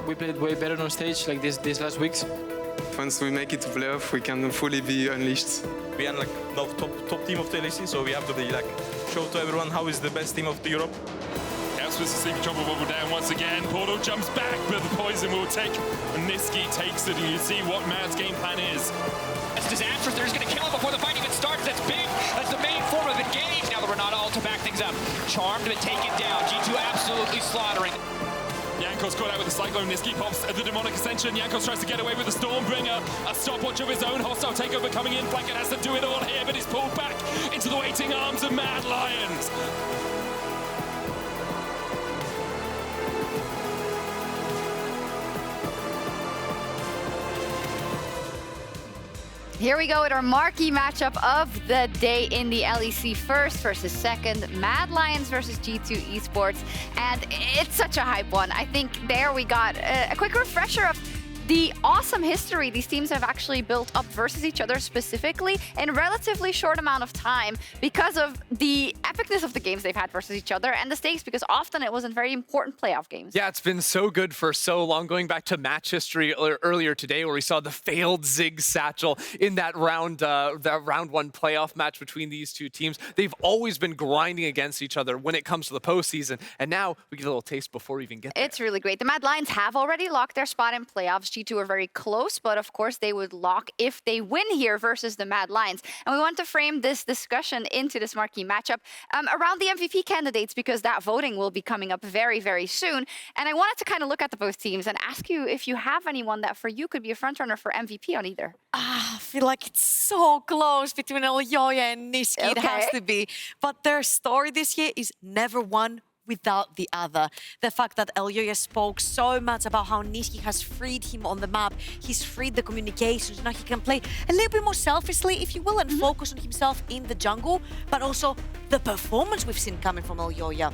we played way better on stage like these last weeks. Once we make it to playoff, we can fully be unleashed. We are like now top team of the LEC, so we have to be like show to everyone how is the best team of the Europe. Supposed to see Jungle Bubble down once again. Portal jumps back, but the poison will take. Nisqy takes it, and you see what Mad's game plan is. That's disastrous. They're just going to kill him before the fight even starts. That's big. That's the main form of engage. Now the Renata ult to back things up. Charmed, but taken down. G2 absolutely slaughtering. Jankos caught out with the Cyclone. Nisqy pops at the Demonic Ascension. Jankos tries to get away with the Stormbringer. A stopwatch of his own. Hostile takeover coming in. Flakked has to do it all here, but he's pulled back into the waiting arms of Mad Lions. Here we go with our marquee matchup of the day in the LEC. First versus second, Mad Lions versus G2 Esports. And it's such a hype one. I think there we got a quick refresher of the awesome history these teams have actually built up versus each other specifically in a relatively short amount of time because of the epicness of the games they've had versus each other and the stakes, because often it wasn't very important playoff games. Yeah, it's been so good for so long, going back to match history earlier today where we saw the failed Zig Satchel in that round one playoff match between these two teams. They've always been grinding against each other when it comes to the postseason, and now we get a little taste before we even get there. It's really great. The Mad Lions have already locked their spot in playoffs. G2 are very close, but of course they would lock if they win here versus the Mad Lions. And we want to frame this discussion into this marquee matchup around the MVP candidates, because that voting will be coming up very, very soon. And I wanted to kind of look at the both teams and ask you if you have anyone that for you could be a frontrunner for MVP on either. I feel like it's so close between Elyoya and Nisqy. It has to be. But their story this year is never one without the other. The fact that Elyoya spoke so much about how Nisqy has freed him on the map, he's freed the communications, now he can play a little bit more selfishly, if you will, and focus on himself in the jungle, but also the performance we've seen coming from Elyoya.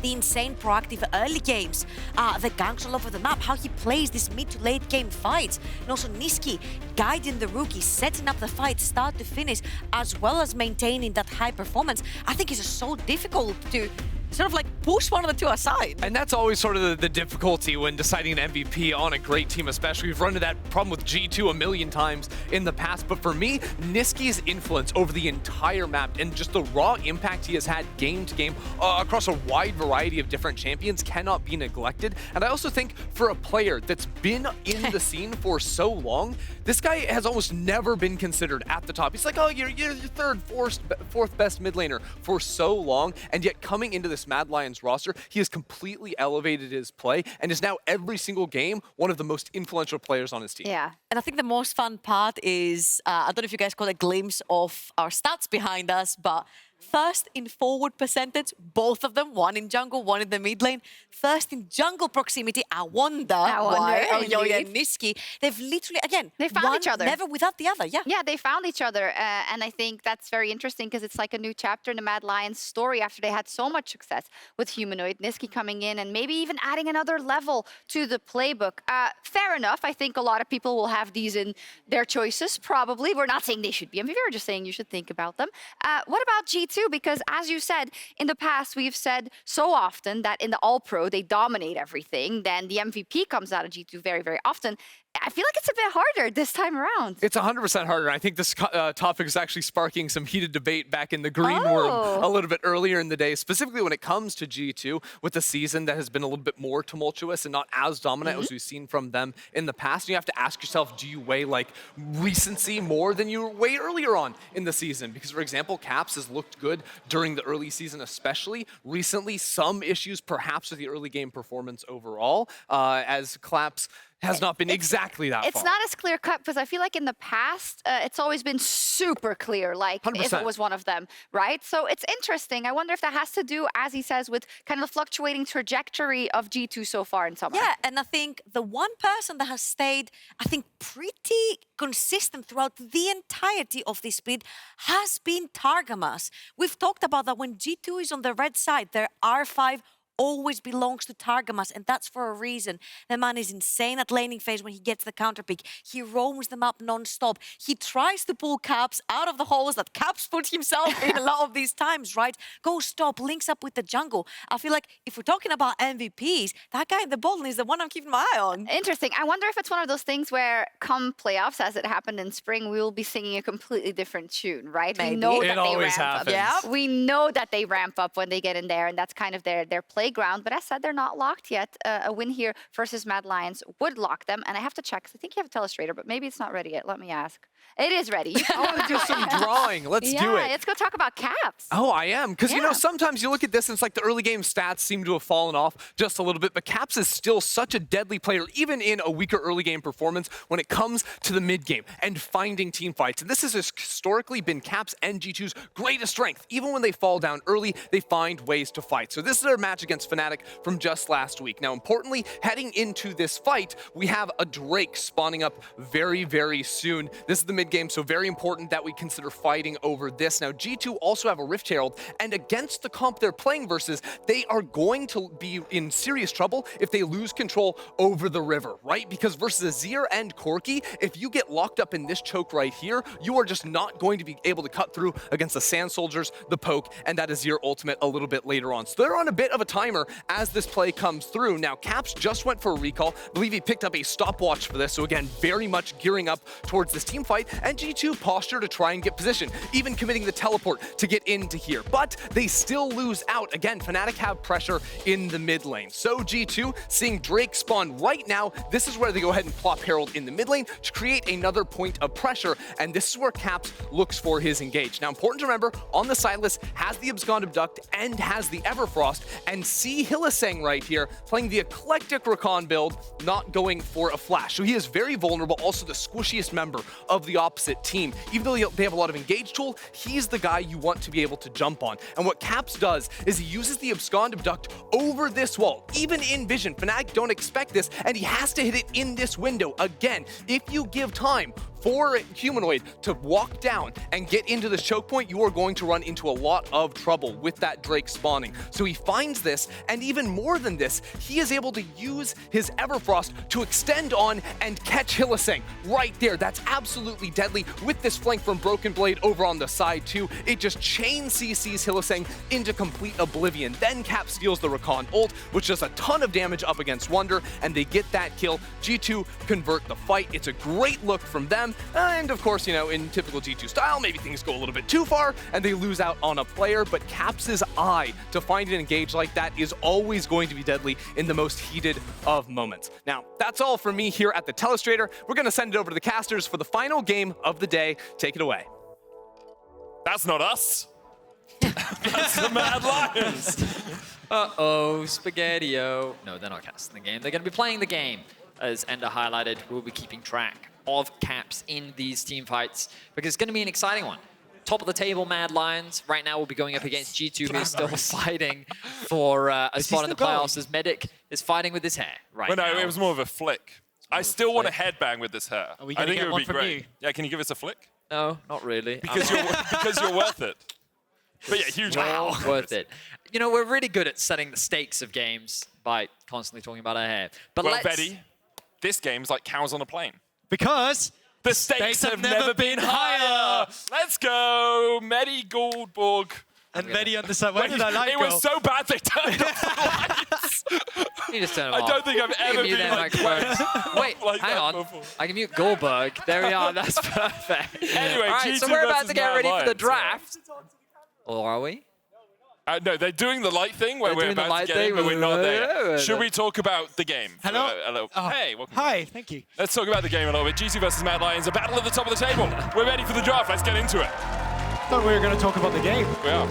The insane proactive early games, the ganks all over the map, how he plays this mid to late game fights, and also Nisqy guiding the rookies, setting up the fight start to finish, as well as maintaining that high performance. I think it's just so difficult to sort of like push one of the two aside. And that's always sort of the difficulty when deciding an MVP on a great team, especially. We've run into that problem with G2 a million times in the past. But for me, Nisqy's influence over the entire map and just the raw impact he has had game to game across a wide variety of different champions cannot be neglected. And I also think for a player that's been in the scene for so long, this guy has almost never been considered at the top. He's like, oh, you're your third, fourth best mid laner for so long. And yet coming into this Mad Lions roster, he has completely elevated his play and is now every single game one of the most influential players on his team. Yeah, and I think the most fun part is, I don't know if you guys got a glimpse of our stats behind us, but first in forward percentage, both of them, one in jungle, one in the mid lane. First in jungle proximity, I wonder why Elyoya and Nisqy, they've literally, again, they found each other. Never without the other, yeah. Yeah, they found each other. And I think that's very interesting because it's like a new chapter in the Mad Lions story after they had so much success with Humanoid. Nisqy coming in and maybe even adding another level to the playbook. Fair enough. I think a lot of people will have these in their choices, probably. We're not saying they should be MVP, we're just saying you should think about them. What about G2? Because as you said, in the past, we've said so often that in the All-Pro, they dominate everything. Then the MVP comes out of G2 very, very often. I feel like it's a bit harder this time around. It's 100% harder. I think this topic is actually sparking some heated debate back in the green room a little bit earlier in the day, specifically when it comes to G2 with a season that has been a little bit more tumultuous and not as dominant as we've seen from them in the past. And you have to ask yourself, do you weigh like recency more than you weighed earlier on in the season? Because for example, Caps has looked good during the early season, especially recently. Some issues perhaps with the early game performance overall, as Claps has not been exactly that far. It's not as clear cut because I feel like in the past, it's always been super clear, like 100%. If it was one of them, right? So it's interesting. I wonder if that has to do, as he says, with kind of the fluctuating trajectory of G2 so far in summer. Yeah, and I think the one person that has stayed, I think, pretty consistent throughout the entirety of this split has been Targamas. We've talked about that when G2 is on the red side, their R5 always belongs to Targamas, and that's for a reason. The man is insane at laning phase when he gets the counter pick. He roams them up non-stop. He tries to pull Caps out of the holes that Caps put himself in a lot of these times, right? Goes top, links up with the jungle. I feel like if we're talking about MVPs, that guy in the bottom is the one I'm keeping my eye on. Interesting. I wonder if it's one of those things where come playoffs, as it happened in spring, we will be singing a completely different tune, right? Maybe. We know It that always they ramp up. happens. Yeah. We know that they ramp up when they get in there, and that's kind of their playground. But as said, they're not locked yet. A win here versus Mad Lions would lock them. And I have to check, because I think you have a telestrator, but maybe it's not ready yet. Let me ask. It is ready. I want to do some drawing. Let's do it. Yeah, let's go talk about Caps. Oh, I am. Because, you know, Yeah. sometimes you look at this and it's like the early game stats seem to have fallen off just a little bit, but Caps is still such a deadly player, even in a weaker early game performance when it comes to the mid game and finding team fights. And this has historically been Caps and G2's greatest strength. Even when they fall down early, they find ways to fight. So this is our match against Fnatic from just last week. Now, importantly, heading into this fight, we have a Drake spawning up very, very soon. This is the mid game, so very important that we consider fighting over this. Now, G2 also have a Rift Herald, and against the comp they're playing versus, they are going to be in serious trouble if they lose control over the river, right? Because versus Azir and Corki, if you get locked up in this choke right here, you are just not going to be able to cut through against the Sand Soldiers, the Poke, and that Azir ultimate a little bit later on. So they're on a bit of a timer as this play comes through. Now, Caps just went for a recall. I believe he picked up a stopwatch for this, so again, very much gearing up towards this team fight, and G2 posture to try and get position, even committing the teleport to get into here. But they still lose out. Again, Fnatic have pressure in the mid lane. So G2, seeing Drake spawn right now, this is where they go ahead and plop Herald in the mid lane to create another point of pressure, and this is where Caps looks for his engage. Now, important to remember, on the side list, has the Abscond Abduct and has the Everfrost, and see Hylissang right here, playing the eclectic Rakan build, not going for a flash. So he is very vulnerable, also the squishiest member of the opposite team. Even though they have a lot of engage tool, he's the guy you want to be able to jump on. And what Caps does is he uses the Abscond Abduct over this wall, even in vision. Fnatic don't expect this, and he has to hit it in this window. Again, if you give time for Humanoid to walk down and get into this choke point, you are going to run into a lot of trouble with that Drake spawning. So he finds this, and even more than this, he is able to use his Everfrost to extend on and catch Hylissang right there. That's absolutely deadly with this flank from BrokenBlade over on the side too. It just chain CCs Hylissang into complete oblivion. Then Cap steals the Rakan ult, which does a ton of damage up against Wunder, and they get that kill. G2 convert the fight. It's a great look from them. And of course, you know, in typical G2 style, maybe things go a little bit too far and they lose out on a player, but Caps' eye to find an engage like that is always going to be deadly in the most heated of moments. Now, that's all for me here at the Telestrator. We're going to send it over to the casters for the final game of the day. Take it away. That's not us. That's the Mad Lions. Uh-oh, Spaghetti-O. No, they're not casting the game. They're going to be playing the game. As Ender highlighted, we'll be keeping track of Caps in these team fights because it's going to be an exciting one. Top of the table, Mad Lions. Right now, we'll be going up against G2, who's still fighting for a spot in the playoffs as Medic is fighting with his hair right Well, no, now. it was more of a flick. I still want to headbang with this hair. Are we I gonna think get it would one be from great. you? Yeah, can you give us a flick? No, not really. Because you're worth it. But yeah, huge. Wow, worth it. You know, we're really good at setting the stakes of games by constantly talking about our hair. But Well, let's... Betty, this game's like cows on a plane. Because The stakes have never been higher. Let's go, Medi Guldborg. and Vedi on the side. Where did I like It was so bad they turned off the lights. You just turn it I off. don't think I've ever mute been their like microphones. Wait, like hang that on. before. I can mute Guldborg. There we are. That's perfect. Anyway, all right, so G2 we're about versus to get Mad ready for the Lions, draft. Or are we? No, they're doing the light thing where They're we're doing the about light to get in, thing. but we're not there. Yeah. Should we talk about the game? Hello? Hey, welcome. Hi, thank you. Let's talk about the game a little bit. G2 versus Mad Lions, a battle at the top of the table. We're ready for the draft. Let's get into it. Thought we were going to talk about the game. We are.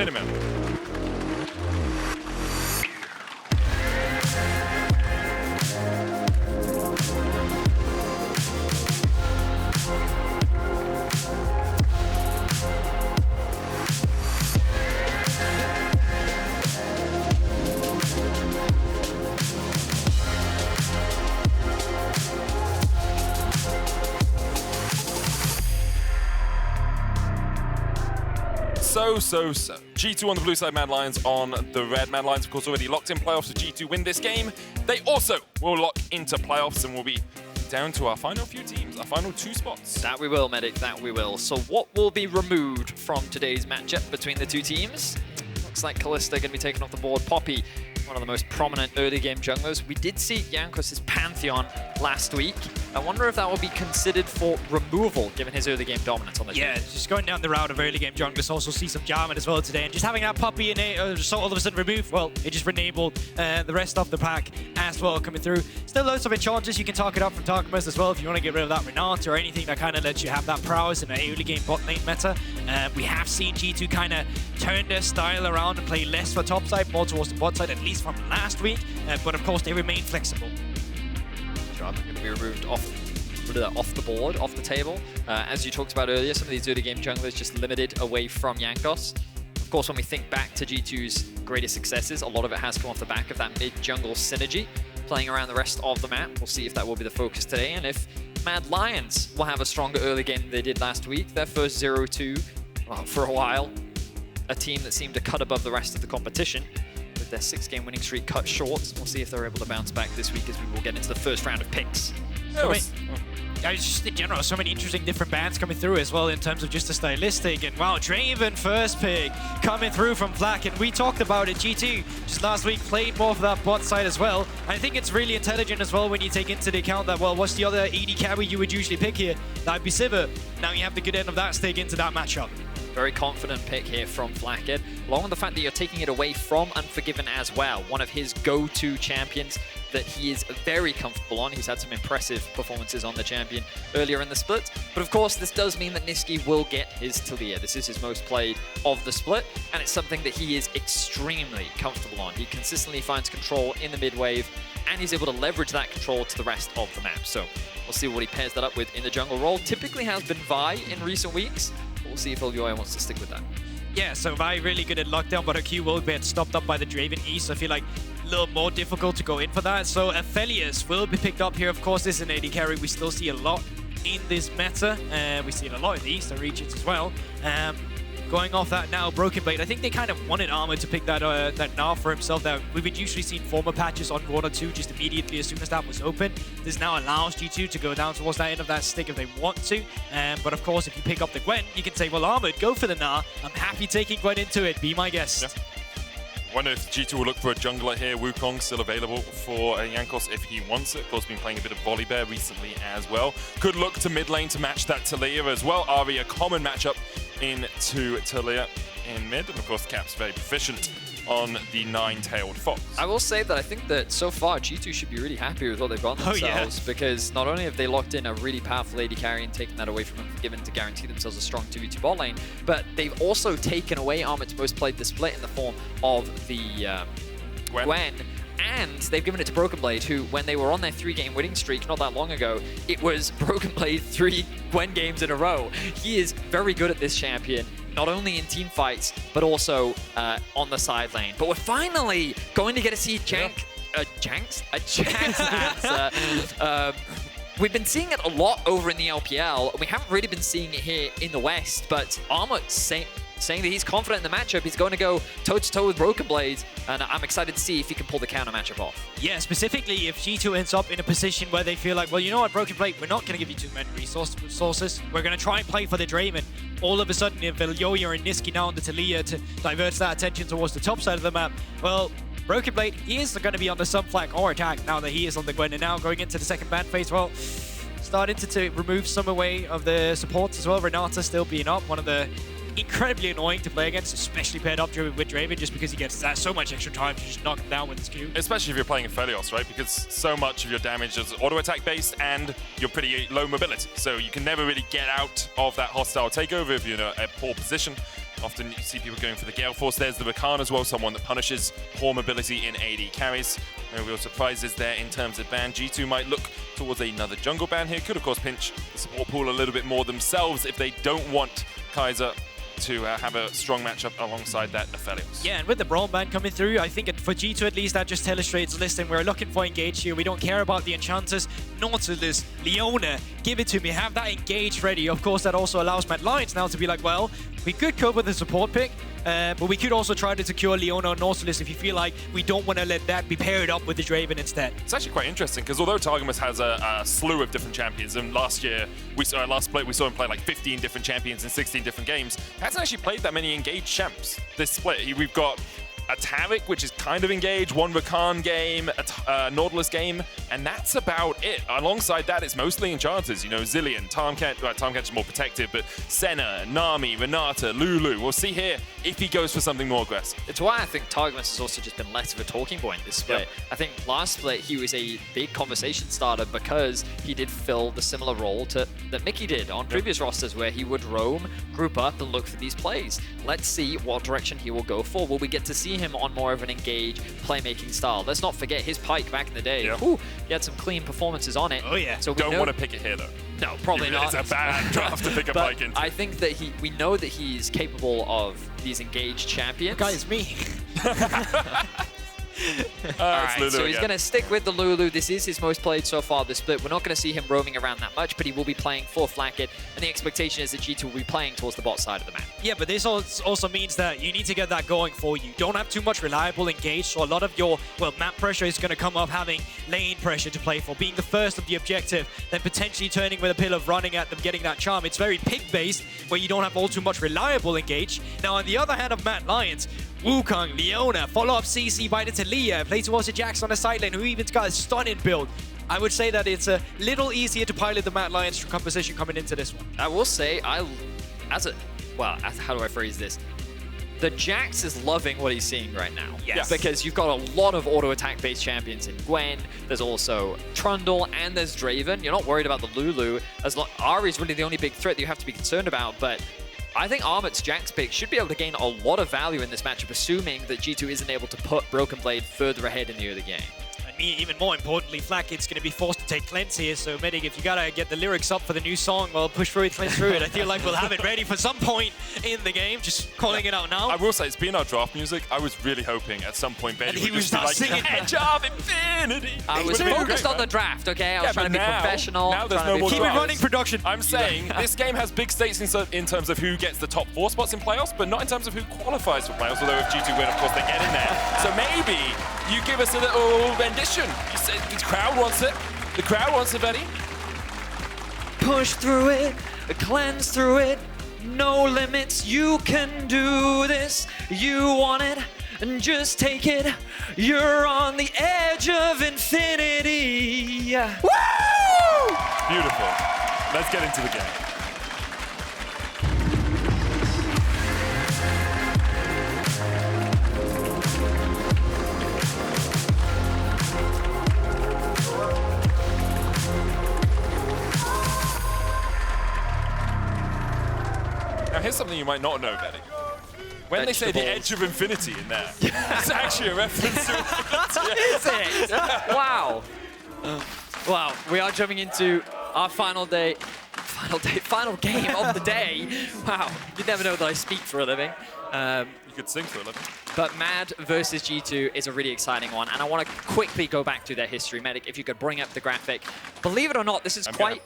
In a minute. So G2 on the blue side, Mad Lions on the red. Mad Lions, of course, already locked in playoffs. If G2 win this game, they also will lock into playoffs and will be down to our final few teams, our final 2 spots. That we will, Medic, that we will. So what will be removed from today's matchup between the 2 teams? Looks like Kalista going to be taken off the board. Poppy, one of the most prominent early game junglers. We did see Jankos' Pantheon last week. I wonder if that will be considered for removal, given his early game dominance on the team. Yeah, just going down the route of early game junglers. Also see some Jarman as well today. And just having that Poppy in it, so all of a sudden removed, well, it just enabled the rest of the pack as well coming through. Still loads of enchanters. You can talk it up from Targamas as well if you want to get rid of that Renata or anything that kind of lets you have that prowess in an early game bot lane meta. We have seen G2 kind of turn their style around and play less for top side, more towards the bot side, at least from last week. But of course, they remain flexible. Jarman going to be removed off the board, off the table. As you talked about earlier, some of these early game junglers just limited away from Jankos. Of course, when we think back to G2's greatest successes, a lot of it has come off the back of that mid-jungle synergy, playing around the rest of the map. We'll see if that will be the focus today, and if Mad Lions will have a stronger early game than they did last week. Their first 0-2 for a while. A team that seemed to cut above the rest of the competition. With their 6-game winning streak cut short. We'll see if they're able to bounce back this week as we will get into the first round of picks. Just in general, so many interesting different bans coming through as well in terms of just the stylistic. And wow, Draven first pick coming through from Flakked. We talked about it, G2 just last week played more for that bot side as well. I think it's really intelligent as well when you take into the account that, well, what's the other AD carry you would usually pick here? That'd be Sivir. Now you have the good end of that stick into that matchup. Very confident pick here from Flakked, along with the fact that you're taking it away from Unforgiven as well, one of his go-to champions that he is very comfortable on. He's had some impressive performances on the champion earlier in the split. But of course, this does mean that Nisqy will get his Taliyah. This is his most played of the split, and it's something that he is extremely comfortable on. He consistently finds control in the mid-wave, and he's able to leverage that control to the rest of the map. So we'll see what he pairs that up with in the jungle role. Typically has been Vi in recent weeks. We'll see if Elyoya wants to stick with that. Yeah, so Vi really good at lockdown, but her Q will get stopped up by the Draven E, so I feel like a little more difficult to go in for that. So Aphelios will be picked up here. Of course, this is an AD carry. We still see a lot in this meta. We see it a lot in the Eastern regions as well. Going off that now, BrokenBlade, I think they kind of wanted Armut to pick that Gnar for himself. That we would usually see former patches on 1 or 2 just immediately as soon as that was open. This now allows G2 to go down towards that end of that stick if they want to. But of course, if you pick up the Gwen, you can say, well, Armut, go for the Gnar. I'm happy taking Gwen into it. Be my guest. Yeah. Wonder if G2 will look for a jungler here. Wukong still available for Jankos if he wants it. Of course, been playing a bit of Volibear recently as well. Could look to mid lane to match that Taliyah as well. Ahri, a common matchup into Taliyah in mid. And of course, Cap's very proficient on the 9-tailed fox. I will say that I think that so far G2 should be really happy with what they've got themselves, because not only have they locked in a really powerful AD carry and taken that away from Unforgiven to guarantee themselves a strong 2v2 bot lane, but they've also taken away Armut's most played the split in the form of the Gwen. And they've given it to BrokenBlade, who, when they were on their 3-game winning streak not that long ago, it was BrokenBlade 3 Gwen games in a row. He is very good at this champion, not only in team fights, but also on the side lane. But we're finally going to get to see Jank's answer. We've been seeing it a lot over in the LPL. We haven't really been seeing it here in the West, but Armut saying that he's confident in the matchup. He's going to go toe-to-toe with BrokenBlade, and I'm excited to see if he can pull the counter matchup off. Yeah, specifically if G2 ends up in a position where they feel like, well, you know what, BrokenBlade, we're not going to give you too many resources. We're going to try and play for the Draven. All of a sudden, if Elyoya and Nisqy now on the Taliyah to divert that attention towards the top side of the map, well, BrokenBlade, he is going to be on the sub-flank or attack now that he is on the Gwen. And now going into the second ban phase, well, starting to remove some away of the supports as well. Renata still being up, one of the incredibly annoying to play against, especially paired up with Draven, just because he gets so much extra time to just knock him down with his Q. Especially if you're playing Aphelios, right? Because so much of your damage is auto-attack based and you're pretty low mobility. So you can never really get out of that hostile takeover if you're in a poor position. Often you see people going for the Gale Force. There's the Rakan as well, someone that punishes poor mobility in AD carries. No real surprises there in terms of ban. G2 might look towards another jungle ban here. Could, of course, pinch the support pool a little bit more themselves if they don't want Kaiser to have a strong matchup alongside that Aphelios. Yeah, and with the Brawl ban coming through, I think for G2 at least, that just illustrates, listen, we're looking for engage here. We don't care about the enchanters. Nautilus, Leona, give it to me. Have that engage ready. Of course, that also allows Mad Lions now to be like, well, we could cope with the support pick, but we could also try to secure Leona or Nautilus if you feel like we don't want to let that be paired up with the Draven instead. It's actually quite interesting because although Targamas has a slew of different champions, and last year, last split, we saw him play like 15 different champions in 16 different games, he hasn't actually played that many engaged champs this split. We've got a Taric, which is kind of engaged, one Rakan game, a Nautilus game, and that's about it. Alongside that, it's mostly enchanters. You know, Zilean, Tahm is more protective, but Senna, Nami, Renata, Lulu. We'll see here if he goes for something more aggressive. It's why I think Targamas has also just been less of a talking point this split. Yep. I think last split he was a big conversation starter because he did fill the similar role that Mickey did on previous rosters, where he would roam, group up, and look for these plays. Let's see what direction he will go for. Will we get to see him on more of an engaged playmaking style? Let's not forget his Pyke back in the day. Yep. Ooh, he had some clean performances on it. Oh yeah. So we don't want to pick it here though. No, probably not. It's a bad draft to pick a Pyke into. I think that we know that he's capable of these engaged champions. The guy is me. Alright, so he's going to stick with the Lulu. This is his most played so far this split. We're not going to see him roaming around that much, but he will be playing for Flakked, and the expectation is that G2 will be playing towards the bot side of the map. Yeah, but this also means that you need to get that going for you. Don't have too much reliable engage, so a lot of your, well, map pressure is going to come up having lane pressure to play for, being the first of the objective, then potentially turning with a pill of running at them, getting that charm. It's very pick-based, where you don't have all too much reliable engage. Now, on the other hand of Mad Lions, Wukong, Leona, follow-up CC by the Taliyah, play towards the Jax on the side lane, who even's got a stunning build. I would say that it's a little easier to pilot the Mad Lions composition coming into this one. I will say, how do I phrase this? The Jax is loving what he's seeing right now. Yes. Because you've got a lot of auto-attack based champions in Gwen, there's also Trundle, and there's Draven. You're not worried about the Lulu. Ahri is really the only big threat that you have to be concerned about, but I think Armut's Jax pick should be able to gain a lot of value in this matchup, assuming that G2 isn't able to put BrokenBlade further ahead in the early game. And even more importantly, Flakked's going to be forced to take cleanse here, so Medic, if you got to get the lyrics up for the new song, well, push through it, cleanse through it. I feel like we'll have it ready for some point in the game, just calling it out now. I will say, it's been our draft music. I was really hoping at some point Vedi would just be like, singing Edge of Infinity. I was focused on the draft, okay? I was trying to be professional. Now there's no more Keep it running, production. I'm saying this game has big stakes in terms of who gets the top 4 spots in playoffs, but not in terms of who qualifies for playoffs, although if G2 win, of course, they get in there. So maybe you give us a little rendition. You said the crowd wants it. The crowd wants it, Vedi. Push through it, cleanse through it, no limits, you can do this. You want it, and just take it. You're on the edge of infinity. Woo! Beautiful. Let's get into the game. Now, here's something you might not know, Vedi. When they say the edge of infinity in there, it's actually a reference to Is it? Wow. Wow, we are jumping into our final game of the day. Wow, you never know that I speak for a living. You could sing for a living. But Mad versus G2 is a really exciting one, and I want to quickly go back to their history. Medic, if you could bring up the graphic. Believe it or not, this is quite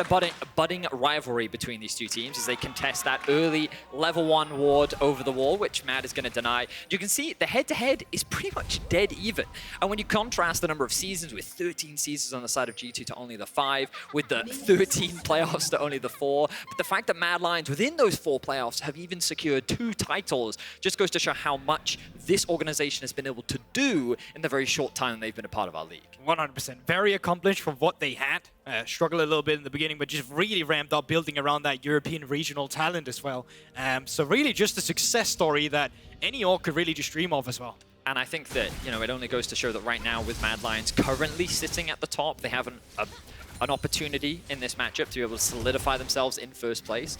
a budding rivalry between these two teams as they contest that early level 1 ward over the wall, which Mad is going to deny. You can see the head-to-head is pretty much dead even. And when you contrast the number of seasons with 13 seasons on the side of G2 to only the 5, with the 13 playoffs to only the 4, but the fact that Mad Lions within those 4 playoffs have even secured 2 titles just goes to show how much this organization has been able to do in the very short time they've been a part of our league. 100%. Very accomplished from what they had. Struggled a little bit in the beginning, but just really ramped up, building around that European regional talent as well. So really just a success story that any org could really just dream of as well. And I think that, you know, it only goes to show that right now with Mad Lions currently sitting at the top, they have an opportunity in this matchup to be able to solidify themselves in first place.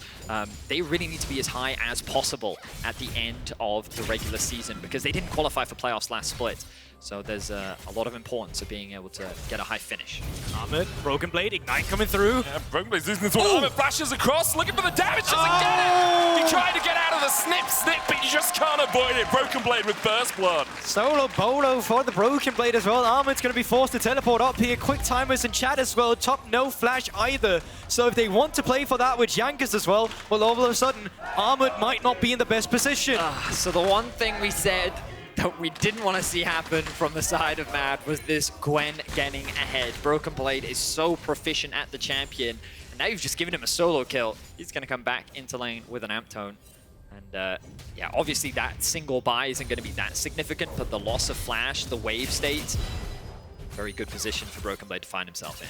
They really need to be as high as possible at the end of the regular season because they didn't qualify for playoffs last split. So there's a lot of importance of being able to get a high finish. Armut, BrokenBlade, Ignite coming through. Yeah, BrokenBlade's losing this one. Armut flashes across, looking for the damage, doesn't get it! He tried to get out of the snip, but you just can't avoid it. BrokenBlade with Burst Blood. Solo bolo for the BrokenBlade as well. Armut's going to be forced to teleport up here. Quick timers in chat as well. Top no flash either. So if they want to play for that with Jankos as well, well, all of a sudden, Armut might not be in the best position. So the one thing we said that we didn't want to see happen from the side of Mad was this Gwen getting ahead. BrokenBlade is so proficient at the champion, and now you've just given him a solo kill. He's going to come back into lane with an amp tone. And yeah, obviously that single buy isn't going to be that significant, but the loss of flash, the wave state, very good position for BrokenBlade to find himself in.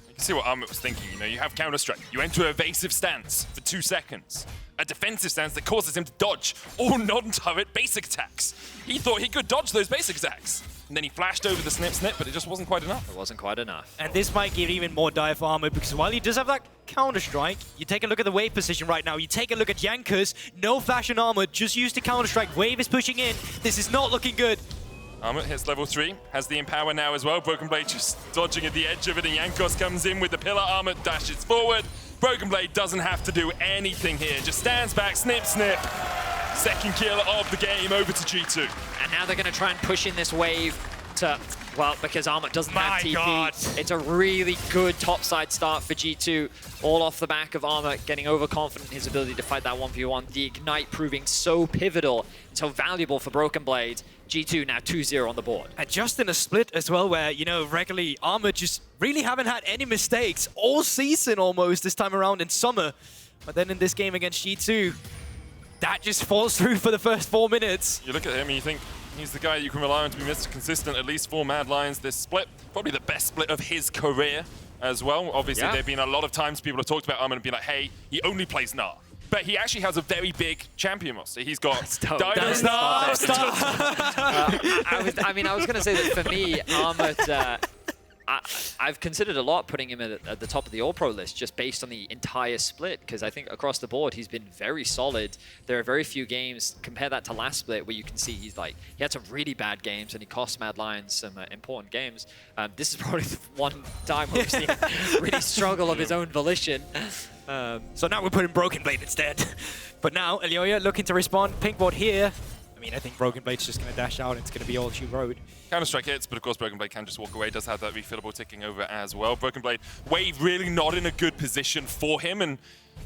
You can see what Armut was thinking. You know, you have Counter-Strike. You enter an evasive stance for 2 seconds. A defensive stance that causes him to dodge all non-turret basic attacks. He thought he could dodge those basic attacks. And then he flashed over the snip, but it just wasn't quite enough. It wasn't quite enough. And this might get even more dire for Armut, because while he does have that Counter-Strike, you take a look at the wave position right now. You take a look at Jankos, no flash on Armut, just used the Counter-Strike. Wave is pushing in. This is not looking good. Armut hits level 3, has the Empower now as well. BrokenBlade just dodging at the edge of it, and Jankos comes in with the pillar. Armut dashes forward. BrokenBlade doesn't have to do anything here, just stands back, snip. Second kill of the game over to G2. And now they're going to try and push in this wave to, well, because Armut doesn't have TP. God. It's a really good topside start for G2, all off the back of Armut getting overconfident in his ability to fight that 1v1. The Ignite proving so pivotal, so valuable for BrokenBlade. G2 now 2-0 on the board. And just in a split as well, where, you know, regularly Armut just really haven't had any mistakes all season almost this time around in Summer. But then in this game against G2, that just falls through for the first 4 minutes. You look at him and you think, he's the guy you can rely on to be Mr. Consistent, at least 4 Mad Lions this split. Probably the best split of his career as well. Obviously, there have been a lot of times people have talked about Armut and been like, hey, he only plays Gnar. But he actually has a very big champion roster. He's got I was going to say that for me, Armut, I've considered a lot putting him at the top of the All-Pro list just based on the entire split, because I think across the board he's been very solid. There are very few games, compare that to last split, where you can see he had some really bad games and he cost Mad Lions some important games. This is probably the one time where we've seen him really struggle of his own volition. So now we're putting BrokenBlade instead. But now Elyoya looking to respond. Pink ward here. I mean, I think BrokenBlade's just going to dash out and it's going to be all she rode. Counter-Strike hits, but of course BrokenBlade can just walk away. Does have that refillable ticking over as well. BrokenBlade, wave really not in a good position for him, and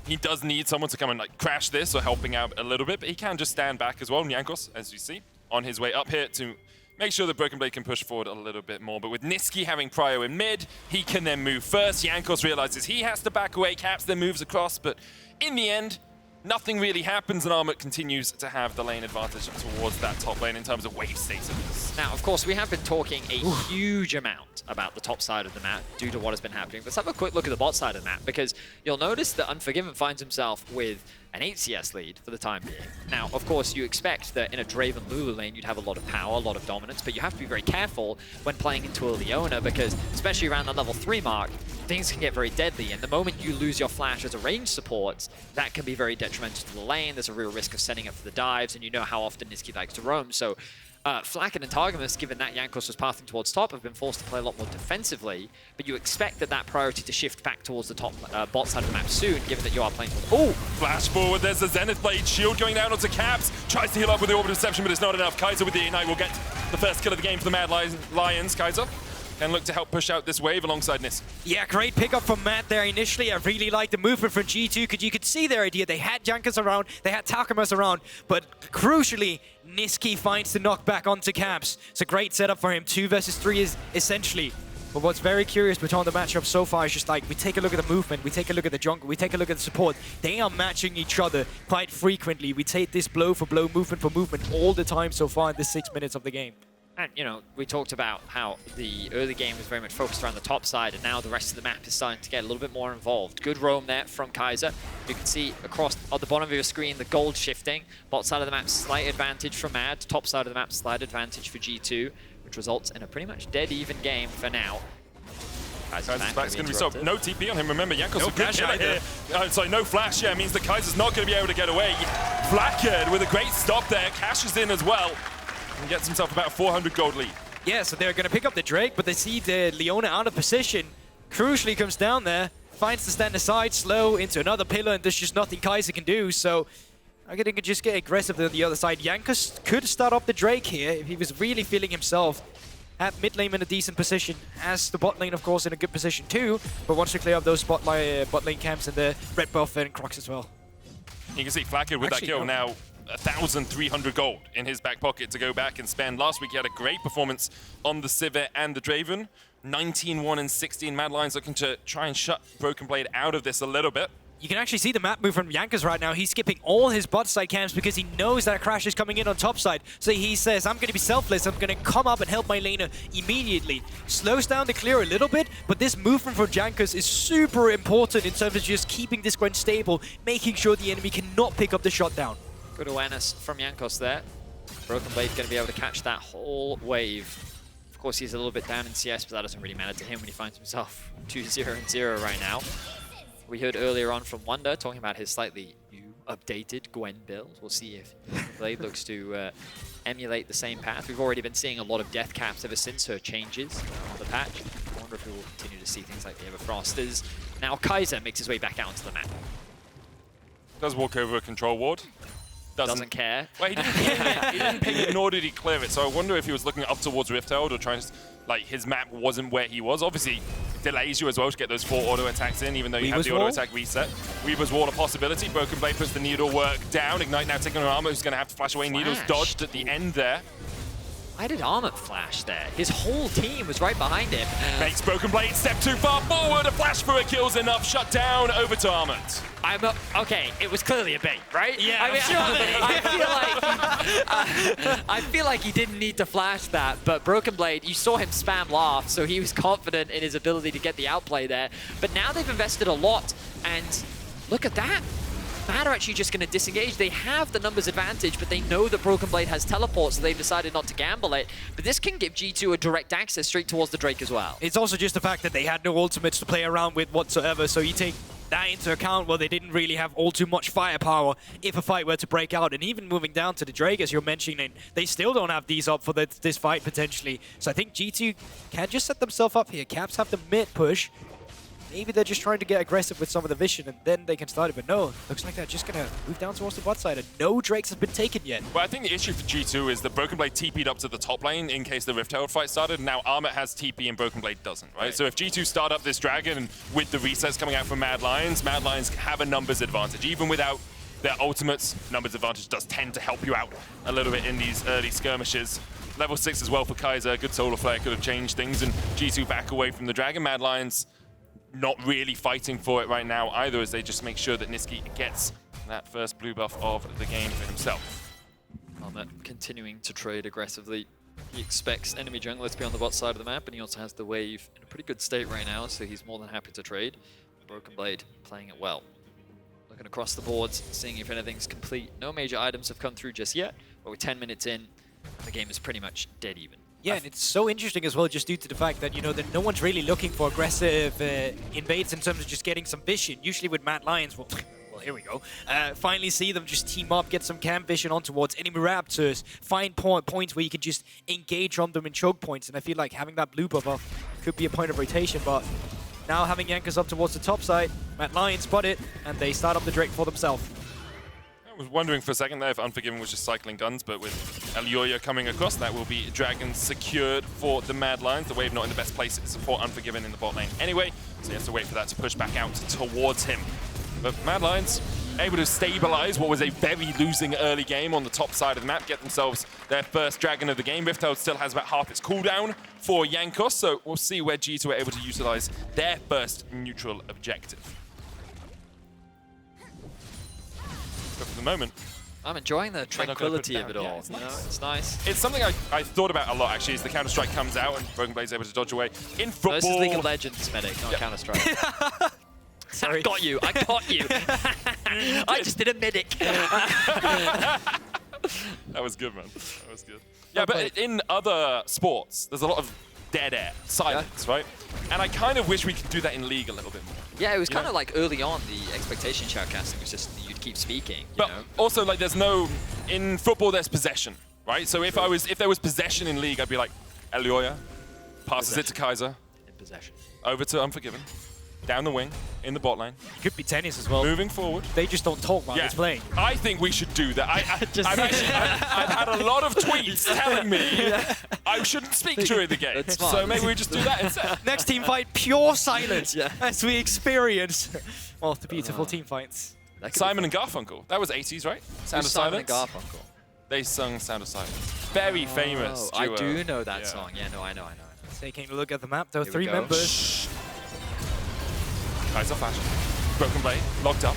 he does need someone to come and like crash this or helping out a little bit, but he can just stand back as well. And Jankos, as you see, on his way up here to make sure that BrokenBlade can push forward a little bit more. But with Nisqy having prio in mid, he can then move first. Jankos realizes he has to back away. Caps then moves across, but in the end, nothing really happens, and Armut continues to have the lane advantage towards that top lane in terms of wave status. Now, of course, we have been talking a huge amount about the top side of the map due to what has been happening. Let's have a quick look at the bot side of the map, because you'll notice that Unforgiven finds himself with an 8 CS lead for the time being. Now, of course, you expect that in a Draven Lulu lane, you'd have a lot of power, a lot of dominance, but you have to be very careful when playing into a Leona, because especially around the level 3 mark, things can get very deadly, and the moment you lose your flash as a range support, that can be very detrimental to the lane. There's a real risk of setting up for the dives, and you know how often Nisqy likes to roam, so Flakked and Targamas, given that Jankos was pathing towards top, have been forced to play a lot more defensively, but you expect that priority to shift back towards the top bot side of the map soon, given that you are playing towards... Oh! Flash forward, there's the Zenith Blade shield going down onto Caps, tries to heal up with the Orbital Deception, but it's not enough. Kaiser with the Ignite will get the first kill of the game for the Mad Lions. Kaiser can look to help push out this wave alongside Nisqy. Yeah, great pickup from Matt there initially. I really like the movement from G2, because you could see their idea. They had Jankos around, they had Targamas around, but crucially, Nisqy finds the knockback onto Caps. It's a great setup for him. 2 versus 3 is essentially. But what's very curious between the matchup so far is just like, we take a look at the movement, we take a look at the jungle, we take a look at the support. They are matching each other quite frequently. We take this blow for blow, movement for movement all the time so far in the 6 minutes of the game. And, you know, we talked about how the early game was very much focused around the top side, and now the rest of the map is starting to get a little bit more involved. Good roam there from Kaiser. You can see across on the bottom of your screen the gold shifting. Bot side of the map, slight advantage for Mad. Top side of the map, slight advantage for G2, which results in a pretty much dead-even game for now. Kaiser's back's going to be so no TP on him. Remember, Jankos a good killer here. Sorry, no flash. Yeah, means that Kaiser's not going to be able to get away. Flakked with a great stop there, cashes in as well. and gets himself about a 400 gold lead. Yeah, so they're going to pick up the Drake, but they see the Leona out of position. Crucially comes down there, finds the stand aside, slow into another pillar, and there's just nothing Kaiser can do. So I think they could just get aggressive on the other side. Jankos could start up the Drake here if he was really feeling himself. At mid lane in a decent position, as the bot lane, of course, in a good position too. But wants to clear up those bot lane camps and the red buff and Crocs as well. You can see Flakked with that kill now 1,300 gold in his back pocket to go back and spend. Last week he had a great performance on the Sivir and the Draven. 19-1 and 16 Mad Lions looking to try and shut BrokenBlade out of this a little bit. You can actually see the map move from Jankos right now. He's skipping all his bot side camps because he knows that a crash is coming in on top side. So he says, I'm going to be selfless. I'm going to come up and help my laner immediately. Slows down the clear a little bit, but this movement from Jankos is super important in terms of just keeping this Gwen stable, making sure the enemy cannot pick up the shot down. Good awareness from Jankos there. BrokenBlade going to be able to catch that whole wave. Of course, he's a little bit down in CS, but that doesn't really matter to him when he finds himself 2-0-0 right now. We heard earlier on from Wonder talking about his slightly new, updated Gwen build. We'll see if Blade looks to emulate the same path. We've already been seeing a lot of death caps ever since her changes on the patch. I wonder if we will continue to see things like the Everfrost as now Kaiser makes his way back out onto the map. Does walk over a control ward. Doesn't care. Well, he didn't ping it, nor did he clear it. So I wonder if he was looking up towards Rifthold or trying to, like, his map wasn't where he was. Obviously, it delays you as well to get those 4 auto attacks in, even though you have the auto attack reset. Weaver's Wall a possibility. BrokenBlade puts the needle work down. Ignite now taking on Armut, who's going to have to flash away. Needle's dodged at the end there. Why did Armut flash there? His whole team was right behind him. Makes BrokenBlade step too far forward. A flash for a kill's enough. Shut down over to Armut. Okay, it was clearly a bait, right? Yeah, I mean, I feel like he didn't need to flash that, but BrokenBlade, you saw him spam laugh, so he was confident in his ability to get the outplay there. But now they've invested a lot, and look at that. Mad are actually just going to disengage. They have the numbers advantage, but they know that BrokenBlade has teleport, so they've decided not to gamble it. But this can give G2 a direct access straight towards the Drake as well. It's also just the fact that they had no ultimates to play around with whatsoever, so you take that into account, well, they didn't really have all too much firepower if a fight were to break out. And even moving down to the Drake, as you're mentioning, they still don't have these up for this fight, potentially. So I think G2 can just set themselves up here. Caps have the mid push. Maybe they're just trying to get aggressive with some of the vision, and then they can start it. But no, looks like they're just going to move down towards the bot side, and no Drakes have been taken yet. Well, I think the issue for G2 is that BrokenBlade TP'd up to the top lane in case the Rift Herald fight started. Now Armut has TP and BrokenBlade doesn't, right? So if G2 start up this Dragon with the resets coming out from Mad Lions have a numbers advantage. Even without their ultimates, numbers advantage does tend to help you out a little bit in these early skirmishes. Level 6 as well for Kaiser. Good solar flare could have changed things, and G2 back away from the Dragon. Mad Lions not really fighting for it right now either, as they just make sure that Nisqy gets that first blue buff of the game for himself. Armut continuing to trade aggressively. He expects enemy junglers to be on the bot side of the map, and he also has the wave in a pretty good state right now, so he's more than happy to trade. BrokenBlade playing it well. Looking across the boards, seeing if anything's complete. No major items have come through just yet, but we're 10 minutes in. The game is pretty much dead even. Yeah, and it's so interesting as well, just due to the fact that, you know, that no one's really looking for aggressive invades in terms of just getting some vision. Usually with Mad Lions, well, here we go. Finally see them just team up, get some camp vision on towards enemy raptors, find points where you can just engage on them in choke points. And I feel like having that blue buff could be a point of rotation, but now having Jankos up towards the top side, Mad Lions spot it, and they start up the Drake for themselves. I was wondering for a second there if Unforgiven was just cycling guns, but with Elyoya coming across, that will be Dragon secured for the Mad Lions. The wave not in the best place for Unforgiven in the bot lane anyway, so he has to wait for that to push back out towards him. But Mad Lions able to stabilize what was a very losing early game on the top side of the map, get themselves their first Dragon of the game. Rifthold still has about half its cooldown for Jankos, so we'll see where G2 are able to utilize their first neutral objective. But for the moment, I'm enjoying the tranquility of it all. Yeah, it's nice. You know, it's nice. It's something I thought about a lot, actually, as the Counter-Strike comes out and BrokenBlade's able to dodge away. In football... Versus League of Legends, medic, not Counter-Strike. Sorry. I got you. I caught you. I just did a medic. That was good, man. That was good. Yeah, but in other sports, there's a lot of dead air, silence, right? And I kind of wish we could do that in League a little bit more. Yeah, it was kind of like early on, the expectation shoutcasting was just you'd keep speaking. But also, like, there's no... In football, there's possession, right? So if there was possession in League, I'd be like, Elyoya passes it to Kaiser. In possession. Over to Unforgiven. Down the wing, in the bot lane. It could be tennis as well. Moving forward. They just don't talk while it's playing. I think we should do that. I've had a lot of tweets telling me I shouldn't speak during the game. So maybe we just do that instead. Next team fight, pure silence as we experience all the beautiful team fights. Simon and Garfunkel. That was 80s, right? Sound of Simon Silence? and Garfunkel. They sung Sound of Silence. Very famous duo. I do know that song. Yeah, no, I know. Taking a look at the map, there are Here 3 we go. members. Kaiser flash. BrokenBlade locked up.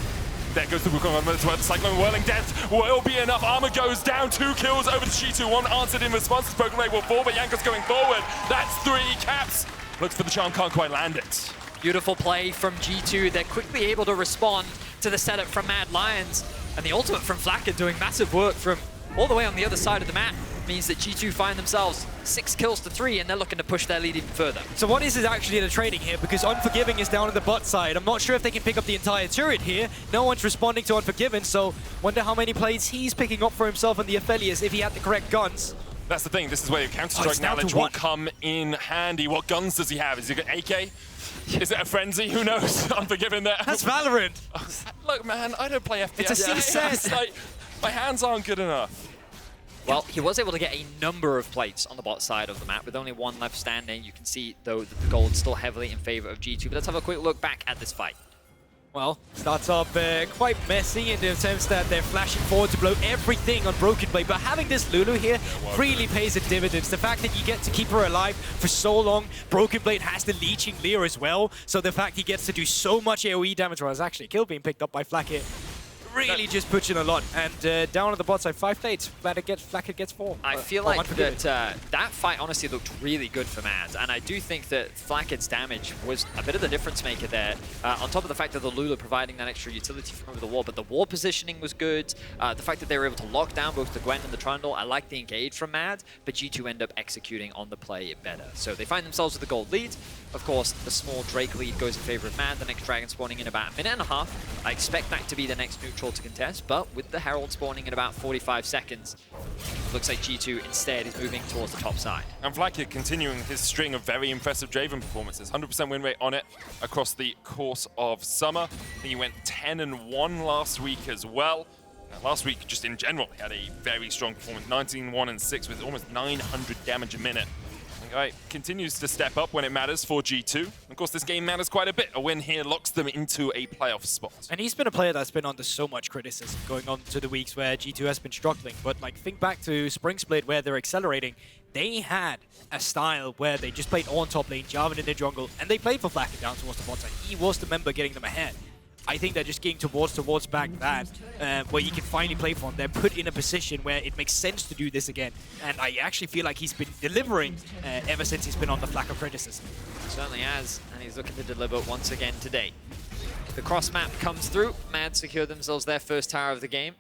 There goes the Wukong as well. The Cyclone Whirling Death will be enough. Armut goes down. 2 kills over to G2. 1 answered in response. BrokenBlade will fall, but Jankos going forward. That's 3 caps. Looks for the charm, can't quite land it. Beautiful play from G2. They're quickly able to respond to the setup from Mad Lions. And the ultimate from Flakked doing massive work from all the way on the other side of the map means that G2 find themselves 6 kills to 3, and they're looking to push their lead even further. So what is actually the trading here? Because Unforgiving is down on the bot side. I'm not sure if they can pick up the entire turret here. No one's responding to Unforgiven, so wonder how many plays he's picking up for himself and the Aphelios if he had the correct guns. That's the thing. This is where your Counter-Strike knowledge will come in handy. What guns does he have? Has he got AK? Is it a Frenzy? Who knows? Unforgiven there. That's Valorant. Look, man, I don't play FPS. It's a CSS. It's like, my hands aren't good enough. Well, he was able to get a number of plates on the bot side of the map with only 1 left standing. You can see, though, that the gold's still heavily in favor of G2. But let's have a quick look back at this fight. Well, starts off quite messy in the attempts that they're flashing forward to blow everything on BrokenBlade. But having this Lulu here really pays the dividends. The fact that you get to keep her alive for so long. BrokenBlade has the leeching Leer as well. So the fact he gets to do so much AoE damage, well, it's actually a kill being picked up by Flakked. Really just pushing a lot. And down on the bot side, 5 plates. Flakked gets 4. I feel like that that fight honestly looked really good for Mad, and I do think that Flakked's damage was a bit of the difference maker there. On top of the fact that the Lulu providing that extra utility from over the wall, but the wall positioning was good. The fact that they were able to lock down both the Gwen and the Trundle, I like the engage from Mad, but G2 end up executing on the play better. So they find themselves with a gold lead. Of course, the small Drake lead goes in favor of Mad. The next Dragon spawning in about 1.5 minutes. I expect that to be the next neutral to contest, but with the Herald spawning in about 45 seconds, looks like G2 instead is moving towards the top side. And Flakked continuing his string of very impressive Draven performances. 100% win rate on it across the course of summer. I think he went 10-1 last week as well. Last week, just in general, he had a very strong performance. 19-1-6 with almost 900 damage a minute. Right, continues to step up when it matters for G2. Of course, this game matters quite a bit. A win here locks them into a playoff spot. And he's been a player that's been under so much criticism going on to the weeks where G2 has been struggling. But like, think back to Spring-Split where they're accelerating. They had a style where they just played on top lane, Jarvan in the jungle, and they played for Flakked down towards the bot side. He was the member getting them ahead. I think they're just getting towards back that, where you can finally play for him. They're put in a position where it makes sense to do this again. And I actually feel like he's been delivering ever since he's been on the FLICKR criticism. Certainly has, and he's looking to deliver once again today. The cross map comes through. Mad secure themselves their first tower of the game,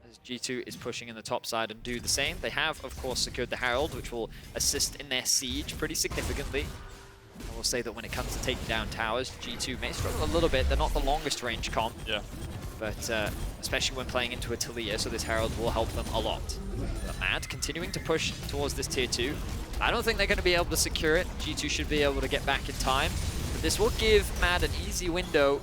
as G2 is pushing in the top side and do the same. They have, of course, secured the Herald, which will assist in their siege pretty significantly. I will say that when it comes to taking down towers, G2 may struggle a little bit. They're not the longest range comp. Yeah. But especially when playing into a Taliyah, so this Herald will help them a lot. But Mad continuing to push towards this tier 2. I don't think they're going to be able to secure it. G2 should be able to get back in time. But this will give Mad an easy window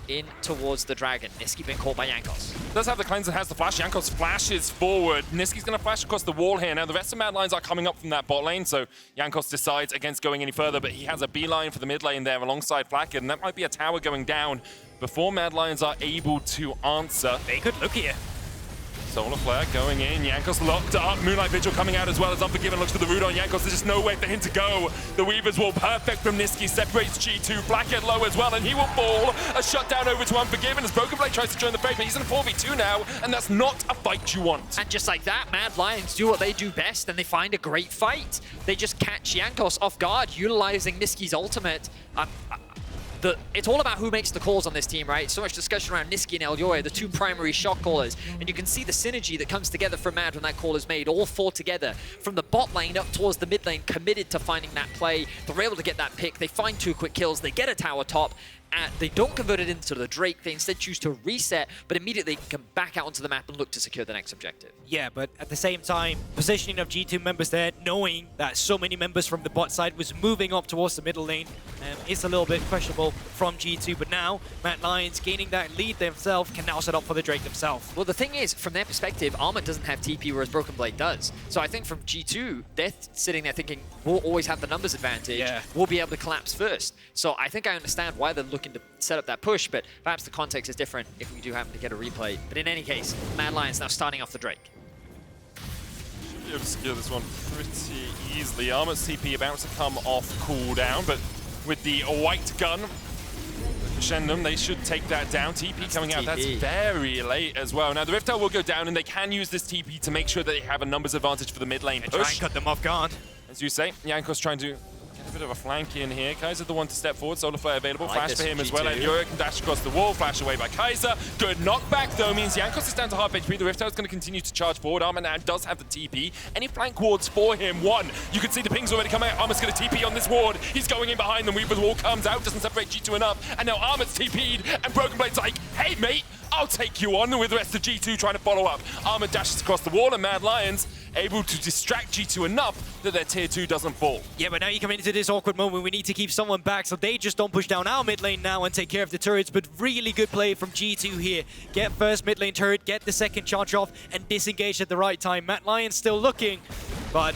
in towards the Dragon. Nisqy been caught by Jankos. Does have the cleanse and has the flash. Jankos flashes forward. Nisqy's going to flash across the wall here. Now, the rest of Mad Lines are coming up from that bot lane, so Jankos decides against going any further, but he has a beeline for the mid lane there alongside Flakked, and that might be a tower going down before Mad Lions are able to answer. They could look here. Solar Flare going in, Jankos locked up, Moonlight Vigil coming out as well as Unforgiven looks for the root on Jankos. There's just nowhere for him to go. The Weaver's Wall perfect from Nisqy, separates G2, Flakked low as well, and he will fall. A shutdown over to Unforgiven as BrokenBlade tries to join the fray, but he's in a 4v2 now, and that's not a fight you want. And just like that, Mad Lions do what they do best, and they find a great fight. They just catch Jankos off guard, utilizing Nisqy's ultimate. It's all about who makes the calls on this team, right? So much discussion around Nisqy and Elyoya, the 2 primary shot callers. And you can see the synergy that comes together from Mad when that call is made. All 4 together from the bot lane up towards the mid lane, committed to finding that play. They're able to get that pick. They find 2 quick kills. They get a tower top. They don't convert it into the Drake. They instead choose to reset, but immediately come back out onto the map and look to secure the next objective. Yeah, but at the same time, positioning of G2 members there, knowing that so many members from the bot side was moving up towards the middle lane, it's a little bit questionable from G2. But now, Mad Lions gaining that lead themselves can now set up for the Drake themselves. Well, the thing is, from their perspective, Armut doesn't have TP, whereas BrokenBlade does. So I think from G2, they're sitting there thinking, we'll always have the numbers advantage. Yeah. We'll be able to collapse first. So I think I understand why they're looking to set up that push, but perhaps the context is different if we do happen to get a replay. But in any case, Mad Lions now starting off the Drake. Should be able to secure this one pretty easily. Armut's TP about to come off cooldown, but with the white gun, Shendum, they should take that down. TP coming out, that's very late as well. Now the Rift Tower will go down, and they can use this TP to make sure that they have a numbers advantage for the mid lane push. Try and cut them off guard. As you say, Jankos trying to get a bit of a flank in here. Kaiser the one to step forward. Solar Flare available. Flash for him as well. Elyoya can dash across the wall. Flash away by Kaiser. Good knockback though means Jankos is down to half HP. The Rift Tower is going to continue to charge forward. Armut now does have the TP. Any flank wards for him? One. You can see the pings already coming out. Armut's going to TP on this ward. He's going in behind them. Weaver's wall comes out. Doesn't separate G2 enough. And now Armut's TP'd. And BrokenBlade's like, hey mate, I'll take you on, with the rest of G2 trying to follow up. Armut dashes across the wall, and Mad Lions able to distract G2 enough that their tier 2 doesn't fall. Yeah, but now you come into this awkward moment. We need to keep someone back, so they just don't push down our mid lane now and take care of the turrets. But really good play from G2 here. Get first mid lane turret, get the second charge off, and disengage at the right time. Mad Lions still looking, but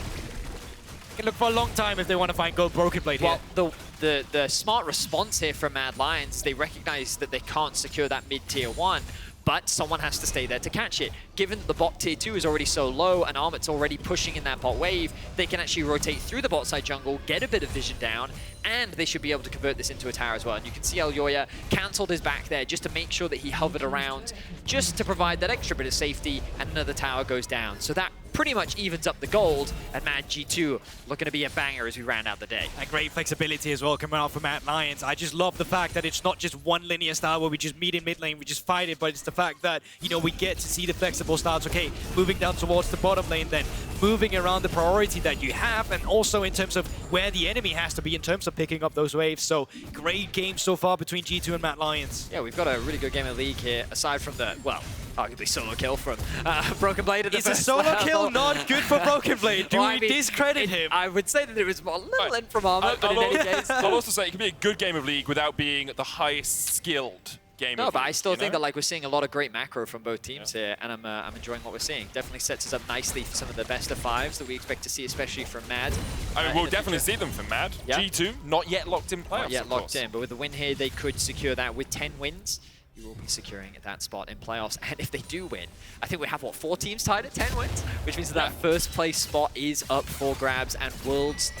can look for a long time if they want to find gold BrokenBlade here. Well, the smart response here from Mad Lions, they recognize that they can't secure that mid-tier 1, but someone has to stay there to catch it. Given that the bot tier 2 is already so low and Armut's already pushing in that bot wave, they can actually rotate through the bot side jungle, get a bit of vision down, and they should be able to convert this into a tower as well. And you can see Elyoya cancelled his back there just to make sure that he hovered around, just to provide that extra bit of safety, and another tower goes down. So that pretty much evens up the gold, and Mad G2 looking to be a banger as we round out the day. And great flexibility as well coming out from Mad Lions. I just love the fact that it's not just one linear style where we just meet in mid lane, we just fight it, but it's the fact that, you know, we get to see the flexible styles. Okay, moving down towards the bottom lane, then moving around the priority that you have, and also in terms of where the enemy has to be in terms of picking up those waves. So great game so far between G2 and Mad Lions. Yeah, we've got a really good game of League here, aside from the, well, arguably solo kill from BrokenBlade at the Is a first solo level. kill not good for BrokenBlade? Do we discredit him? I would say that it was a little in from Armut, but in any case... I'll also say it can be a good game of League without being the highest skilled game of League. No, but I still think know? that like we're seeing a lot of great macro from both teams here, and I'm enjoying what we're seeing. Definitely sets us up nicely for some of the best of 5s that we expect to see, especially from Mad. I mean, we'll definitely see them from Mad. Yeah. G2, not yet locked in playoffs, Not yet of locked course. in, but with the win here, they could secure that with 10 wins. You will be securing that spot in playoffs, and if they do win, I think we have, what, 4 teams tied at 10 wins? Which means that first place spot is up for grabs, and World's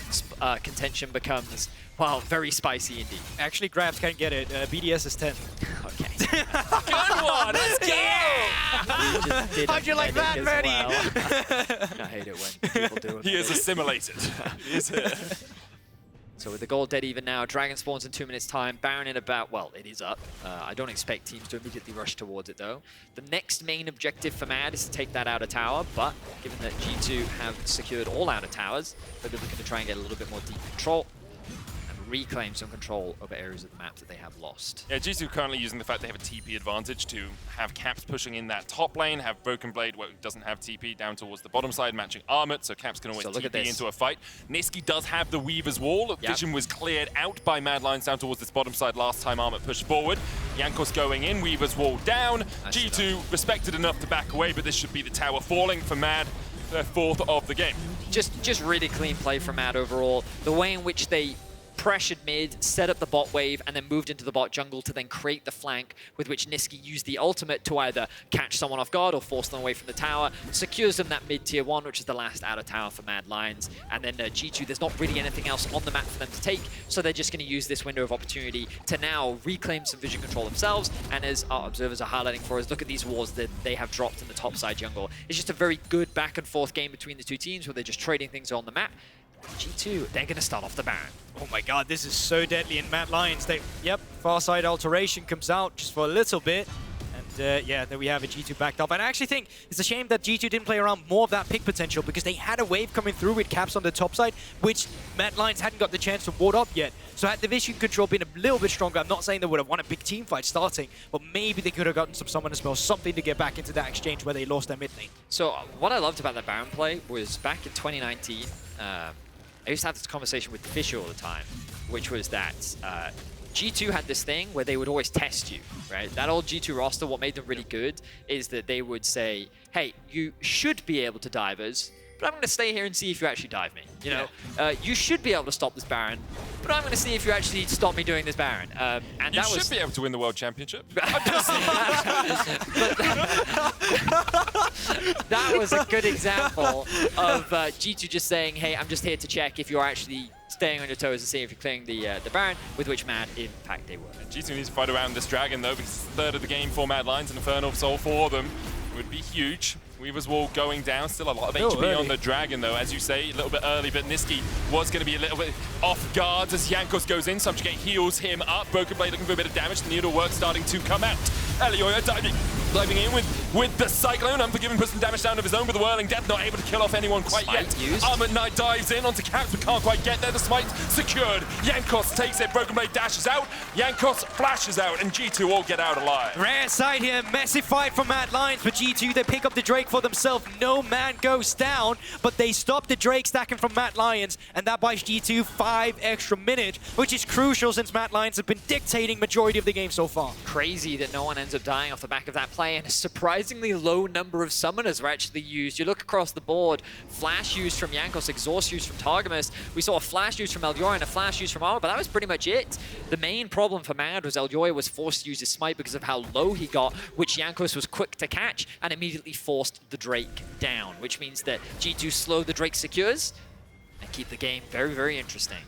contention becomes, well, very spicy indeed. Actually, grabs can't get it. BDS is 10. Okay. Good one! Let's go! How'd you like that, Manny? I hate it when people do it. He is assimilated. He is here. So with the gold dead even now, Dragon spawns in 2 minutes time, Baron in about, well, it is up. I don't expect teams to immediately rush towards it though. The next main objective for Mad is to take that outer tower, but given that G2 have secured all outer towers, they're looking to try and get a little bit more deep control and reclaim some control over areas of the map that they have lost. Yeah, G2 currently using the fact they have a TP advantage to have Caps pushing in that top lane, have BrokenBlade where it doesn't have TP down towards the bottom side, matching Armut, so Caps can always TP into a fight. Nisqy does have the Weaver's Wall. Vision was cleared out by Mad Lions down towards this bottom side last time Armut pushed forward. Jankos going in, Weaver's Wall down. G2 respected enough to back away, but this should be the tower falling for Mad, their 4th of the game. Just really clean play from Mad overall. The way in which they pressured mid, set up the bot wave, and then moved into the bot jungle to then create the flank with which Nisqy used the ultimate to either catch someone off guard or force them away from the tower. Secures them that mid-tier 1, which is the last outer tower for Mad Lions. And then G2, there's not really anything else on the map for them to take, so they're just going to use this window of opportunity to now reclaim some vision control themselves. And as our observers are highlighting for us, look at these walls that they have dropped in the top side jungle. It's just a very good back and forth game between the two teams where they're just trading things on the map. G2, they're going to start off the Baron. Oh my god, this is so deadly in Mad Lions. Yep, far side alteration comes out just for a little bit. And yeah, there we have it, G2 backed up. And I actually think it's a shame that G2 didn't play around more of that pick potential, because they had a wave coming through with Caps on the top side, which Mad Lions hadn't got the chance to ward up yet. So had Division Control been a little bit stronger, I'm not saying they would have won a big team fight starting, but maybe they could have gotten some summon spells, something to get back into that exchange where they lost their mid lane. So what I loved about the Baron play was back in 2019, I used to have this conversation with Fisher all the time, which was that G2 had this thing where they would always test you, right? That old G2 roster, what made them really good is that they would say, hey, you should be able to dive us, but I'm going to stay here and see if you actually dive me. You know, you should be able to stop this Baron, but I'm going to see if you actually stop me doing this Baron. And you that should be able to win the World Championship. That was a good example of G2 just saying, hey, I'm just here to check if you're actually staying on your toes and seeing if you're clearing the Baron, with which Mad, in fact, they were. G2 needs to fight around this Dragon, though, because it's the third of the game for Mad Lions, and Infernal Soul for them would be huge. Weaver's Wall going down, still a lot of HP on the Dragon though, as you say, a little bit early, but Nisqy was going to be a little bit off guard as Jankos goes in. Subjugate heals him up. BrokenBlade looking for a bit of damage. The needlework starting to come out. Elyoya diving in with the Cyclone. Unforgiven puts some damage down of his own, but the Whirling Death not able to kill off anyone quite yet. Armut Knight dives in onto Caps, but can't quite get there. The smite secured. Jankos takes it. BrokenBlade dashes out. Jankos flashes out, and G2 all get out alive. Rare side here, massive fight from Mad Lions, but G2, they pick up the Drake for themselves. No man goes down, but they stop the Drake stacking from Mad Lions, and that buys G2 5 extra minutes, which is crucial since Mad Lions have been dictating majority of the game so far. Crazy that no one ends up dying off the back of that play, and a surprisingly low number of summoners were actually used. You look across the board, flash used from Jankos, exhaust used from Targamas. We saw a flash used from Elyoya and a flash used from Armut, but that was pretty much it. The main problem for Mad was Elyoya was forced to use his smite because of how low he got, which Jankos was quick to catch and immediately forced the Drake down, which means that G2 slow the Drake secures and keep the game very, very interesting.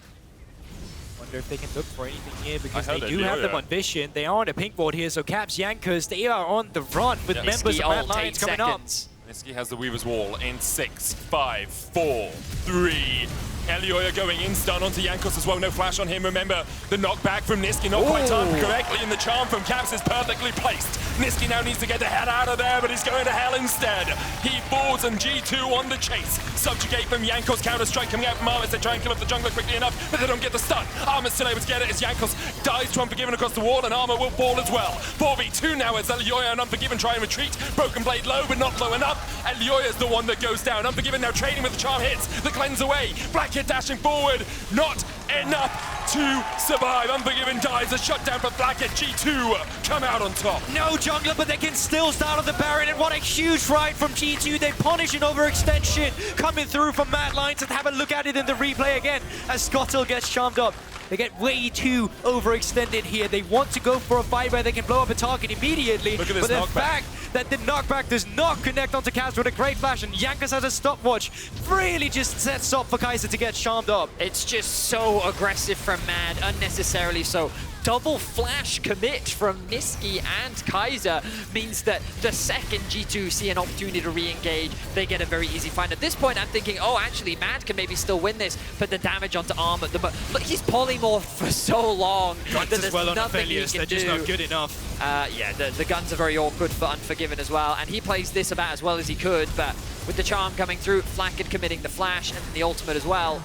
Wonder if they can look for anything here, because they do have them on Vision. They are on a pink board here, so Caps, Jankos, they are on the run with members of Mad Lions coming up. Nisqy has the Weaver's Wall in 6, 5, 4, 3. Elyoya going in, stun onto Jankos as well. No flash on him. Remember, the knockback from Nisqy not quite timed correctly, and the charm from Caps is perfectly placed. Nisqy now needs to get the head out of there, but he's going to hell instead. He falls, and G2 on the chase. Subjugate from Jankos, counter-strike coming out from Armut. They try and kill off the jungler quickly enough, but they don't get the stun. Armut's still able to get it as Jankos dies to Unforgiven across the wall, and Armut will fall as well. 4v2 now as Elyoya and Unforgiven try and retreat. BrokenBlade low, but not low enough. Elyoya's the one that goes down. Unforgiven now trading with the charm hits. The cleanse away. Flakked dashing forward. Not enough to survive. Unforgiven dies. A shutdown for Flakked. G2 come out on top. No jungler, but they can still start on the Baron, and what a huge ride from G2. They punish an overextension coming through from Mad Lions, and have a look at it in the replay again as Scottel gets charmed up. They get way too overextended here. They want to go for a fight where they can blow up a target immediately. Look at this but knockback. the fact that the knockback does not connect onto Caps with a great flash, and Jankos has a stopwatch, really just sets up for Kaiser to get charmed up. It's just so aggressive from Mad, unnecessarily so. Double flash commit from Nisqy and Kaiser means that the second G2 see an opportunity to re-engage, they get a very easy fight. At this point, I'm thinking, oh, actually, Mad can maybe still win this, put the damage onto Armut. Look, he's polymorphed for so long that there's well on nothing he Aphelios. can They're do. just not good enough. Yeah, the guns are very awkward for Unforgiven as well, and he plays this about as well as he could, but with the charm coming through, Flakked committing the flash and the ultimate as well,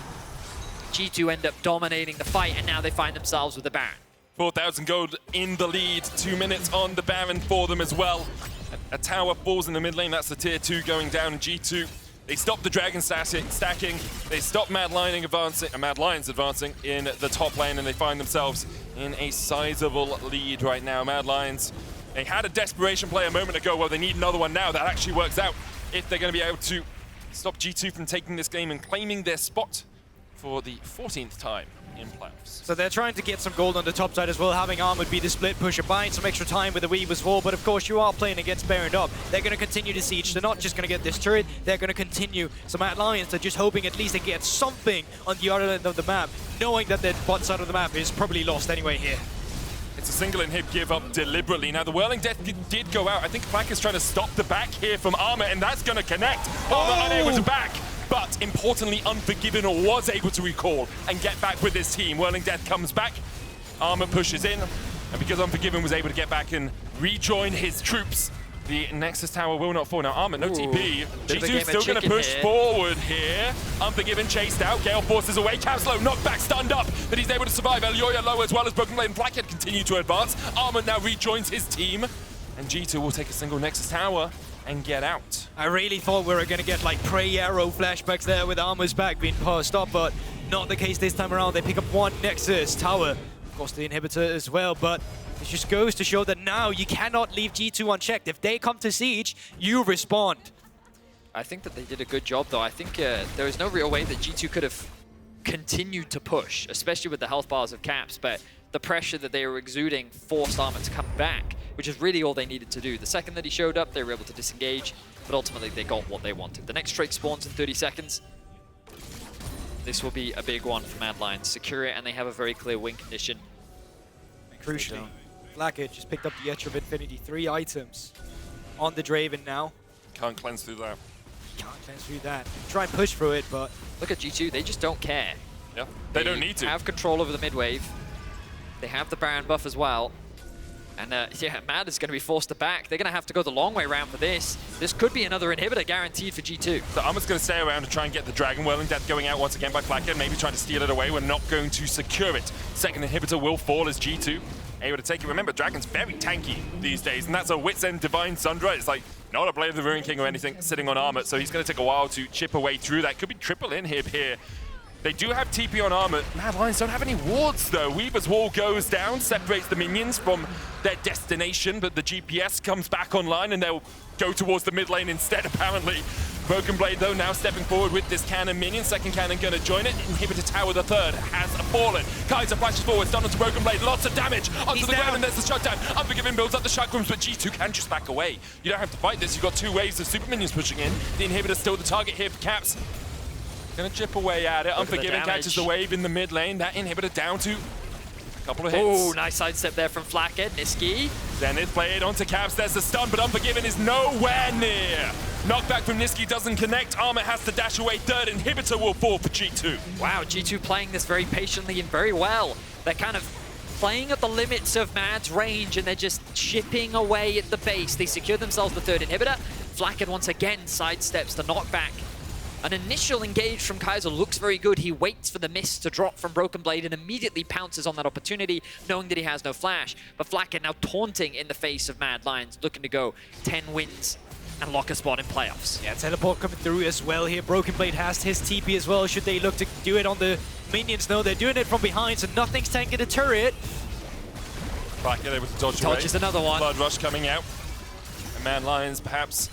G2 end up dominating the fight, and now they find themselves with the Baron. 4,000 gold in the lead. 2 minutes on the Baron for them as well. A tower falls in the mid lane. That's the tier 2 going down. And G2, they stop the Dragon stacking. They stop Mad Lions advancing in the top lane, and they find themselves in a sizable lead right now. Mad Lions, they had a desperation play a moment ago. Well, they need another one now. That actually works out if they're going to be able to stop G2 from taking this game and claiming their spot for the 14th time in playoffs. So they're trying to get some gold on the top side as well, having Armut be the split pusher, buying some extra time with the Weaver's Wall, but of course you are playing against Baron up. They're going to continue to siege. They're not just going to get this turret, they're going to continue. So Mad Lions are just hoping at least they get something on the other end of the map, knowing that the bot side of the map is probably lost anyway here. It's a single inhib give up deliberately. Now the Whirling Death did go out. I think Flakked is trying to stop the back here from Armut, and that's going to connect. Armut unable to back. But importantly, Unforgiven was able to recall and get back with his team. Whirling Death comes back, Armut pushes in, and because Unforgiven was able to get back and rejoin his troops, The Nexus Tower will not fall. Now, Armut, no TP. Bit of a G2 game still of going to chicken push here. forward here. Unforgiven chased out. Gale forces away. Capslow knocked back, stunned up, but he's able to survive. Elyoya low as well as BrokenBlade and Flakked continue to advance. Armut now rejoins his team, and G2 will take a single Nexus Tower and get out. I really thought we were going to get like Prey Arrow flashbacks there with Armut's back being passed up, but not the case this time around. They pick up one Nexus Tower. Of course, the inhibitor as well, but it just goes to show that now you cannot leave G2 unchecked. If they come to siege, you respond. I think that they did a good job, though. I think there was no real way that G2 could have continued to push, especially with the health bars of Caps, but the pressure that they were exuding forced Armut to come back, which is really all they needed to do. The second that he showed up, they were able to disengage, but ultimately they got what they wanted. The next trade spawns in 30 seconds. This will be a big one for Mad Lions. Secure it, and they have a very clear win condition. Crucially, Flakked just picked up the Etch of Infinity. 3 items on the Draven now. Can't cleanse through that. Can't cleanse through that. Try and push through it, but... Look at G2, they just don't care. Yeah, they don't need to. They have control over the mid wave. They have the Baron buff as well. And yeah, Mad is going to be forced to back. They're going to have to go the long way around for this. This could be another inhibitor guaranteed for G2. So Armut's going to stay around and try and get the Dragon Whirling Death going out once again by Flakked, maybe trying to steal it away. We're not going to secure it. Second inhibitor will fall as G2 able to take it. Remember, Dragon's very tanky these days, and that's a Wits End Divine Sundra. It's like not a Blade of the Ruin King or anything sitting on Armut, so he's going to take a while to chip away through that. Could be triple inhib here. They do have TP on Armut. Mad Lions don't have any wards, though. Weaver's wall goes down, separates the minions from their destination, but the GPS comes back online, and they'll go towards the mid lane instead, apparently. BrokenBlade, though, now stepping forward with this cannon minion. Second cannon going to join it. Inhibitor Tower, the third, has fallen. Kaiser flashes forward, stun onto BrokenBlade. Lots of damage onto the ground, and there's the shutdown. Unforgiven builds up the chakrams, but G2 can just back away. You don't have to fight this. You've got 2 waves of super minions pushing in. The inhibitor's still the target here for Caps. Gonna chip away at it. Unforgiven catches the wave in the mid lane. That inhibitor down to a couple of hits. Oh, nice sidestep there from Flakked. Nisqy. Zenith played onto Caps. There's the stun, but Unforgiven is nowhere near. Knockback from Nisqy doesn't connect. Armut has to dash away. Third inhibitor will fall for G2. Wow, G2 playing this very patiently and very well. They're kind of playing at the limits of Mad's range, and they're just chipping away at the base. They secure themselves the third inhibitor. Flakked once again sidesteps the knockback. An initial engage from Kaiser looks very good. He waits for the miss to drop from BrokenBlade and immediately pounces on that opportunity, knowing that he has no flash. But Flakked now taunting in the face of Mad Lions, looking to go 10 wins and lock a spot in playoffs. Yeah, teleport coming through as well here. BrokenBlade has his TP as well. Should they look to do it on the minions? No, they're doing it from behind, so nothing's tanking the turret. Flakked able to dodge away. Dodges another one. Blood rush coming out. And Mad Lions perhaps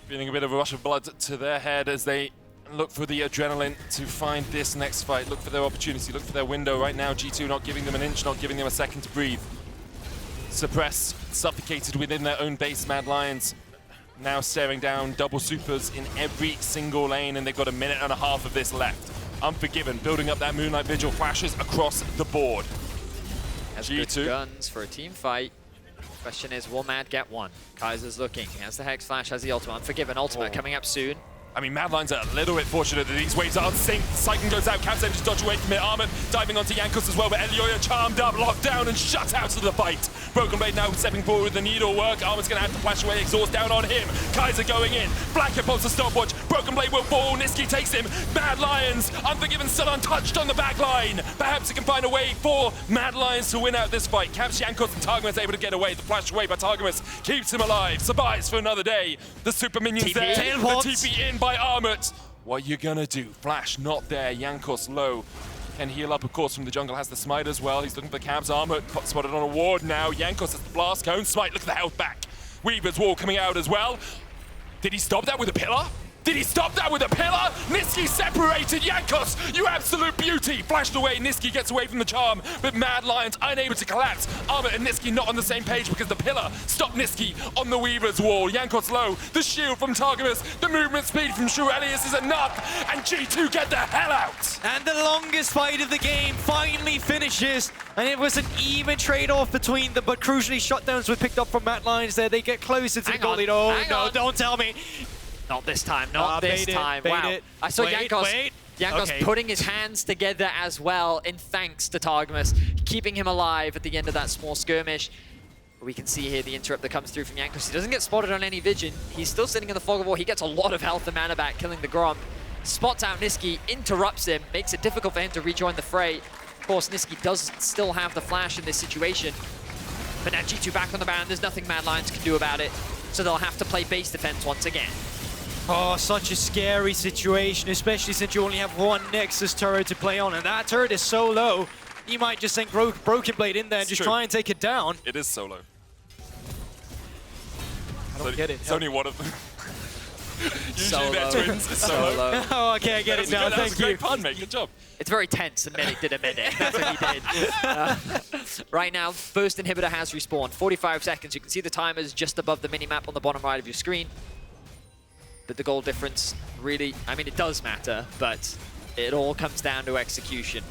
feeling a bit of a rush of blood to their head as they look for the adrenaline to find this next fight. Look for their opportunity, look for their window. Right now, G2 not giving them an inch, not giving them a second to breathe. Suppressed, suffocated within their own base. Mad Lions now staring down double supers in every single lane, and they've got a minute and a half of this left. Unforgiven, building up that Moonlight Vigil, flashes across the board. Has G2 good guns for a team fight. Question is, will Mad get one? Kaiser's looking. He has the Hex Flash, has the ultimate. Unforgiven ultimate coming up soon. I mean, Mad Lions are a little bit fortunate that these waves are unsynced. Cycling goes out, Caps able to dodge away from it. Armut diving onto Jankos as well, but Elyoya charmed up, locked down, and shut out of the fight. BrokenBlade now stepping forward with the needlework. Armut's going to have to flash away, exhaust down on him. Kaiser going in. Flakked pops a stopwatch. BrokenBlade will fall. Nisqy takes him. Mad Lions, Unforgiven still untouched on the back line. Perhaps he can find a way for Mad Lions to win out this fight. Caps, Jankos, and Targamas able to get away. The flash away by Targamas keeps him alive. Survives for another day. The super minions there. The TP in by Armut. What you gonna do? Flash not there. Jankos low. Can heal up, of course, from the jungle. Has the smite as well. He's looking for Cabs. Armut spotted on a ward now. Jankos has the blast cone. Smite, look at the health back. Weaver's wall coming out as well. Did he stop that with a pillar? Did he stop that with a pillar? Nisqy separated. Jankos, you absolute beauty. Flashed away. Nisqy gets away from the charm, but Mad Lions unable to collapse. Armut and Nisqy not on the same page because the pillar stopped Nisqy on the Weaver's wall. Jankos low. The shield from Targamas. The movement speed from Elias is enough, and G2 get the hell out. And the longest fight of the game finally finishes, and it was an even trade-off between them, but crucially shutdowns were picked up from Mad Lions there. They get closer to the goal lead. Oh no, don't tell me. Not this time, not this time. Wow. I saw Jankos putting his hands together as well in thanks to Targamas, keeping him alive at the end of that small skirmish. We can see here the interrupt that comes through from Jankos. He doesn't get spotted on any vision. He's still sitting in the fog of war. He gets a lot of health and mana back, killing the Grom. Spots out Nisqy, interrupts him, makes it difficult for him to rejoin the fray. Of course, Nisqy does still have the flash in this situation. But now G2 back on the ban. There's nothing Mad Lions can do about it. So they'll have to play base defense once again. Oh, such a scary situation, especially since you only have one Nexus turret to play on. And that turret is so low, you might just send BrokenBlade in there and just try and take it down. It is solo. I don't get it. It's only one of them. Usually Solo. they're twins. It's solo. Oh, okay, I get it now. Thank you. Great pun, mate. Good job. It's very tense, and Medic did a medic. That's what he did. Right now, first inhibitor has respawned. 45 seconds. You can see the timers just above the minimap on the bottom right of your screen. But the goal difference really, I mean, it does matter, but it all comes down to execution.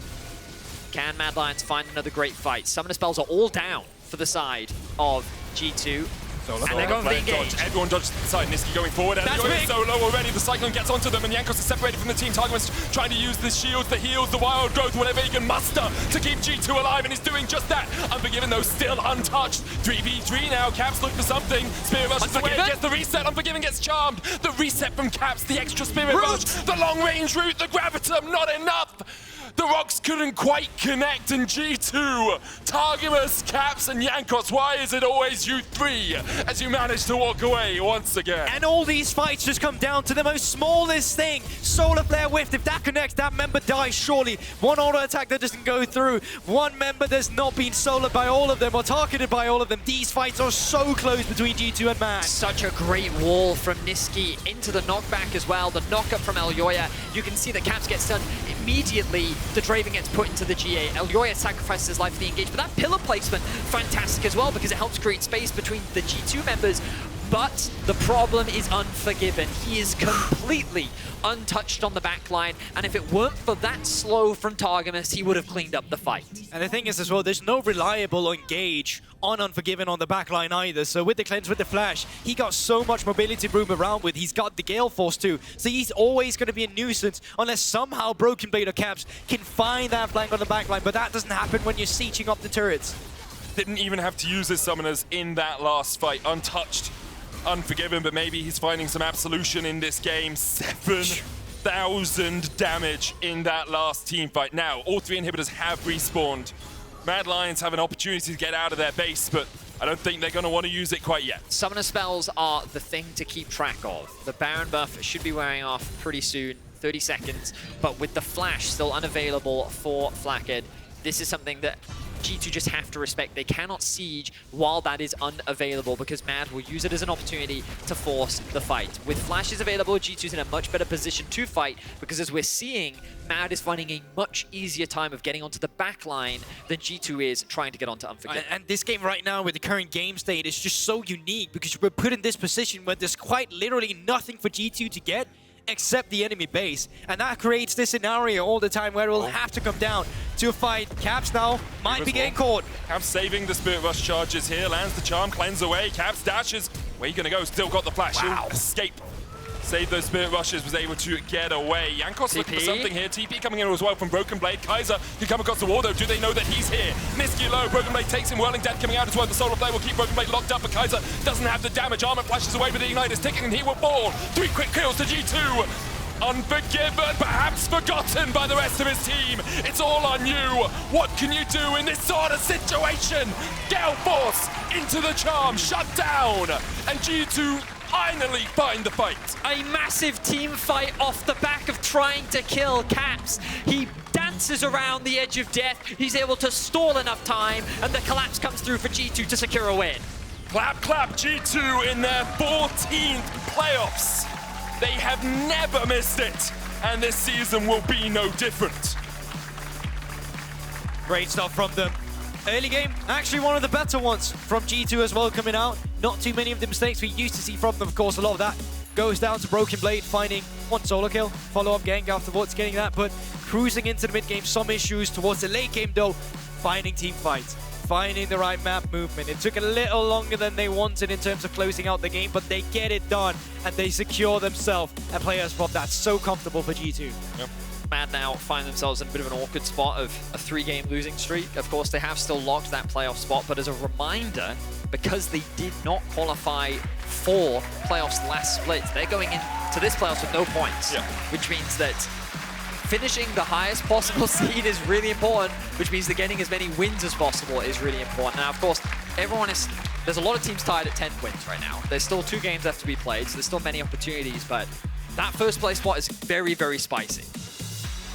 Can Mad Lions find another great fight? Summoner spells are all down for the side of G2. And they're going for the engage. Everyone dodges to the side. Nisqy going forward. And That's going big. solo already. The Cyclone gets onto them, and Jankos is separated from the team. Targamas trying to use the shields, the heals, the wild growth, whatever he can muster to keep G2 alive, and he's doing just that. Unforgiven, though, still untouched. 3v3 now. Caps look for something. Spirit rushes away. Gets the reset. Unforgiven gets charmed. The reset from Caps. The extra Spirit rush. The long-range route. The Gravitum. Not enough. The rocks couldn't quite connect, and G2, Targamas, Caps, and Jankos, why is it always you three as you manage to walk away once again? And all these fights just come down to the most smallest thing. Solar Flare whiffed. If that connects, that member dies surely. One auto attack that doesn't go through. One member that's not been soloed by all of them or targeted by all of them. These fights are so close between G2 and Mad. Such a great wall from Nisqy into the knockback as well. The knockup from Elyoya. You can see that Caps gets stunned immediately. The Draven gets put into the GA. Elyoya sacrifices his life for the engage, but that pillar placement, fantastic as well, because it helps create space between the G2 members. But the problem is Unforgiven. He is completely untouched on the backline, and if it weren't for that slow from Targamas, he would have cleaned up the fight. And the thing is as well, there's no reliable engage on Unforgiven on the backline either. So with the cleanse, with the flash, he got so much mobility room around with. He's got the Gale Force too. So he's always going to be a nuisance unless somehow BrokenBlade or Caps can find that flank on the backline. But that doesn't happen when you're sieging up the turrets. Didn't even have to use his summoners in that last fight. Untouched. Unforgiven, but maybe he's finding some absolution in this game. 7,000 damage in that last team fight. Now, all three inhibitors have respawned. Mad Lions have an opportunity to get out of their base, but I don't think they're going to want to use it quite yet. Summoner spells are the thing to keep track of. The Baron buff should be wearing off pretty soon, 30 seconds, but with the flash still unavailable for Flakked, this is something that G2 just have to respect. They cannot siege while that is unavailable because Mad will use it as an opportunity to force the fight. With flashes available, G2's in a much better position to fight because as we're seeing, Mad is finding a much easier time of getting onto the back line than G2 is trying to get onto Unforgiven. And this game right now with the current game state is just so unique because we're put in this position where there's quite literally nothing for G2 to get except the enemy base. And that creates this scenario all the time where we'll have to come down to a fight. Caps now might be getting caught. Caps saving the Spirit Rush charges here, lands the charm, cleanse away. Caps dashes. Where you gonna go? Still got the flash. He'll escape. Saved those Spirit Rushes, was able to get away. Jankos looking for something here. TP coming in as well from BrokenBlade. Kaiser can come across the wall though. Do they know that he's here? Nisqy low. BrokenBlade takes him. Whirling Death coming out as well. The Solar Flare will keep BrokenBlade locked up, but Kaiser doesn't have the damage. Armut flashes away, but the Ignite is ticking and he will fall. 3 quick kills to G2. Unforgiven, perhaps forgotten by the rest of his team. It's all on you. What can you do in this sort of situation? Gale Force into the charm, shut down, and G2 finally find the fight. A massive team fight off the back of trying to kill Caps. He dances around the edge of death. He's able to stall enough time, and the collapse comes through for G2 to secure a win. Clap, clap, G2 in their 14th playoffs. They have never missed it, and this season will be no different. Great stuff from them. Early game, actually one of the better ones from G2 as well coming out. Not too many of the mistakes we used to see from them. Of course, a lot of that goes down to BrokenBlade finding one solo kill, follow-up gank afterwards, getting that, but cruising into the mid-game, some issues towards the late game though, finding team fights. Finding the right map movement. It took a little longer than they wanted in terms of closing out the game, but they get it done and they secure themselves a players spot that's so comfortable for G2. Yep. Mad now find themselves in a bit of an awkward spot of a 3-game losing streak. Of course, they have still locked that playoff spot, but as a reminder, because they did not qualify for playoffs last split, they're going into this playoffs with no points, which means that finishing the highest possible seed is really important, which means that getting as many wins as possible is really important. Now, of course, there's a lot of teams tied at 10 wins right now. There's still 2 games left to be played, so there's still many opportunities, but that first place spot is very, very spicy.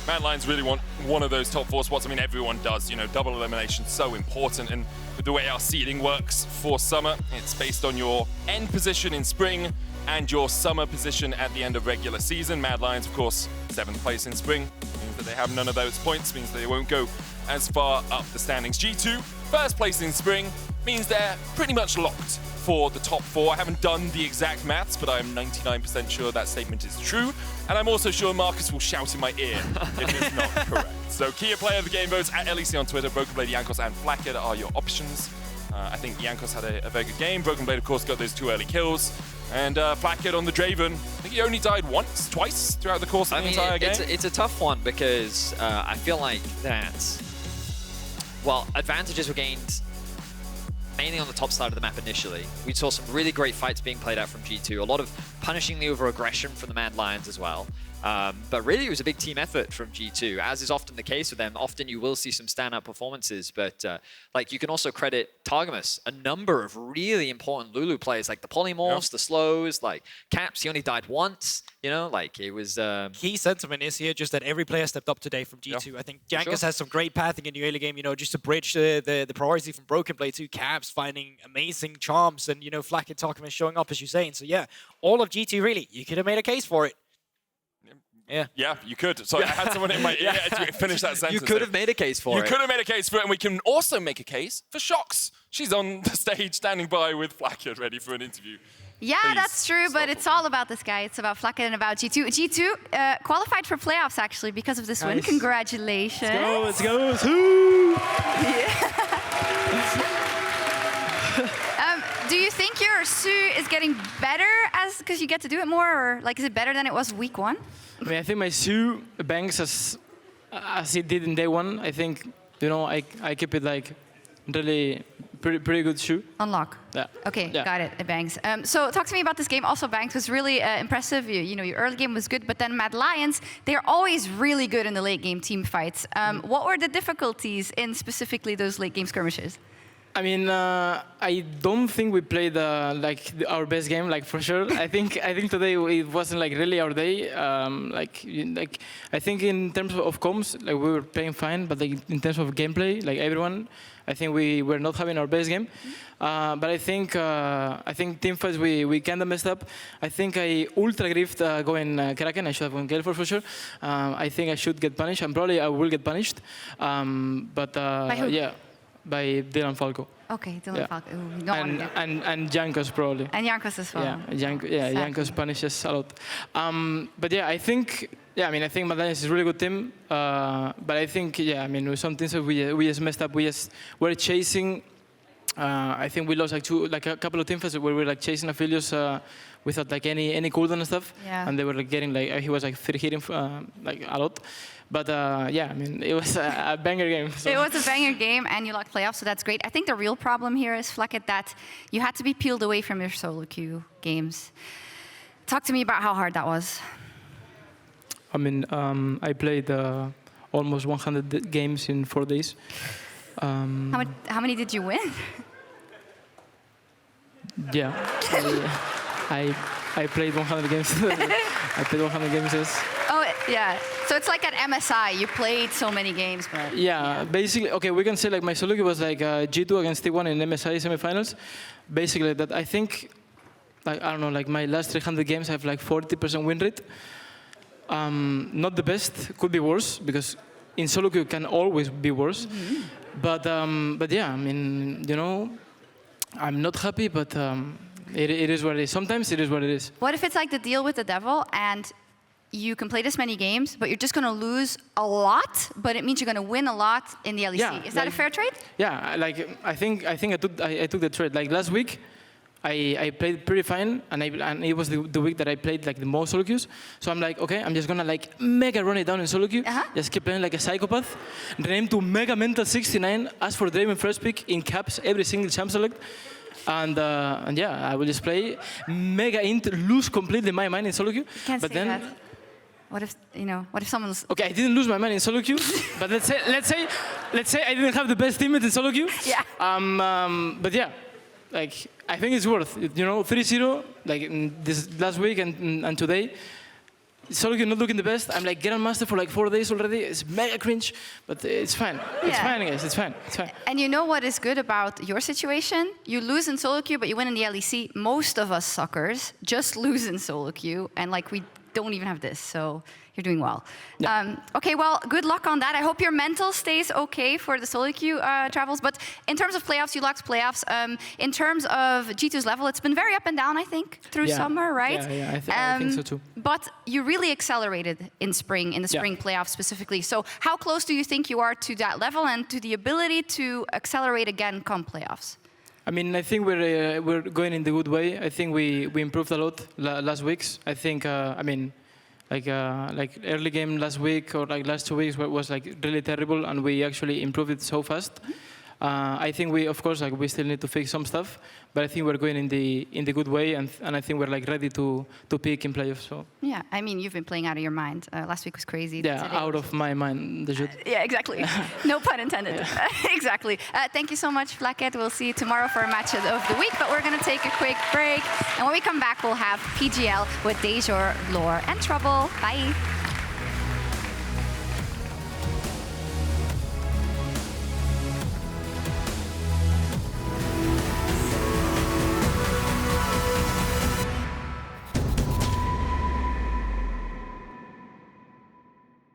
Mad Lions really want one of those top 4 spots. I mean, everyone does. You know, double elimination so important. And with the way our seeding works for summer, it's based on your end position in spring and your summer position at the end of regular season. Mad Lions, of course, 7th place in spring. Means that they have none of those points. Means that they won't go as far up the standings. G2, 1st place in spring, means they're pretty much locked for the top 4. I haven't done the exact maths, but I'm 99% sure that statement is true. And I'm also sure Marcus will shout in my ear if it's not correct. So key player of the game votes at LEC on Twitter. BrokenBlade, Jankos, and Flakked are your options. I think Jankos had a very good game. BrokenBlade, of course, got those 2 early kills. And Flakked on the Draven, I think he only died twice throughout the course of the entire game. It's a tough one because I feel like that, well, advantages were gained mainly on the top side of the map initially. We saw some really great fights being played out from G2, a lot of punishing the over-aggression from the Mad Lions as well. But really, it was a big team effort from G2, as is often the case with them. Often you will see some standout performances, but like you can also credit Targamas, a number of really important Lulu players, like the polymorphs, the slows, like Caps, he only died once, you know, like it was... Key sentiment is here just that every player stepped up today from G2. I think Jankos has some great pathing in the early game, you know, just to bridge the priority from BrokenBlade to Caps, finding amazing charms, and, you know, Flakked, Targamas showing up, as you're saying. So yeah, all of G2 really, you could have made a case for it. Yeah, you could. Sorry, I had someone in my ear to finish that sentence. You could have made a case for it. You could have made a case for it, and we can also make a case for Sjokz. She's on the stage, standing by with Flakked, ready for an interview. Yeah, Please, that's true, but it's all about this guy. It's about Flakked and about G2. G2 qualified for playoffs, actually, because of this win. Congratulations. Let's go, let's go. Do you think your Su is getting better because you get to do it more, or like is it better than it was week 1? I mean, I think my Su banks as it did in day 1. I think, you know, I keep it like really pretty good Su. Unlock. Yeah. Okay, yeah. got it. It bangs. So talk to me about this game. Also, Banks was really impressive. You know, your early game was good, but then Mad Lions, they're always really good in the late game team fights. What were the difficulties in specifically those late game skirmishes? I mean, I don't think we played our best game, like for sure. I think today it wasn't like really our day. Like I think in terms of comms, like we were playing fine, but like in terms of gameplay, like everyone, I think we were not having our best game. But I think teamfights we kind of messed up. I think I ultra griefed going Kraken. I should have gone Gale for sure. I think I should get punished, and probably I will get punished. But by who? yeah. By Dylan Falco. Okay, Dylan yeah. Falco. Ooh, and Jankos probably. And Jankos as well. Yeah, Jankos punishes a lot. But yeah, I think Mad Lions is a really good team. But I think, yeah, I mean, with some things that we just messed up. We just were chasing. I think we lost like a couple of teamfights where we were like chasing Aphelios without like any cooldown and stuff. Yeah. And they were like getting like he was like 3 hitting like a lot. But yeah, I mean, it was a banger game. So. It was a banger game, and you locked playoffs, so that's great. I think the real problem here is, Flakked, that you had to be peeled away from your solo queue games. Talk to me about how hard that was. I mean, I played almost 100 games in 4 days. How many did you win? Yeah, I played 100 games. I played 100 games. Yes. Oh, yeah. So it's like at MSI, you played so many games, but... Yeah, basically, okay, we can say like my solo queue was like G2 against T1 in MSI semifinals. Basically, that I think, like, I don't know, like my last 300 games I have like 40% win rate. Not the best, could be worse, because in solo queue can always be worse. But yeah, I mean, you know, I'm not happy, but it is what it is. Sometimes it is what it is. What if it's like the deal with the devil, and you can play this many games, but you're just going to lose a lot, but it means you're going to win a lot in the LEC. Yeah, is that a fair trade? Yeah, like I think I took the trade. Like last week, I played pretty fine, and it was the week that I played like the most solo queues. So I'm like, okay, I'm just gonna like mega run it down in solo queue, just keep playing like a psychopath, rename to Mega Mental 69, ask for Draven first pick in caps every single champ select, and yeah, I will just play mega int, lose completely my mind in solo queue. You can't but say then, that. What if, what if someone's... Okay, I didn't lose my mind in solo queue, but let's say I didn't have the best teammate in solo queue. Yeah. But yeah, like, I think it's worth it. 3-0, like this last week and today. Solo queue not looking the best. I'm like Grandmaster for like 4 days already. It's mega cringe, but it's fine. Yeah. It's fine, guys. It's fine. It's fine. And you know what is good about your situation? You lose in solo queue, but you win in the LEC. Most of us suckers just lose in solo queue, and like we don't even have this, so you're doing well. Yeah. Okay, well, good luck on that. I hope your mental stays okay for the solo queue travels. But in terms of playoffs, you locked playoffs. In terms of G2's level, it's been very up and down, I think, through summer, right? Yeah, I think so too. But you really accelerated in spring, in the spring playoffs specifically. So how close do you think you are to that level and to the ability to accelerate again come playoffs? I mean, I think we're going in the good way. I think we improved a lot last weeks. I think, I mean, like early game last week or like last 2 weeks was like really terrible, and we actually improved it so fast. I think we, of course, like we still need to fix some stuff, but I think we're going in the good way, and I think we're like ready to peak in playoffs. So yeah, I mean, you've been playing out of your mind. Last week was crazy. Yeah, out of my mind, the shoot. Yeah, exactly. No pun intended. Exactly. Thank you so much, Flakked. We'll see you tomorrow for a match of the week, but we're going to take a quick break, and when we come back, we'll have PGL with Dejor, Laure, and Trouble. Bye.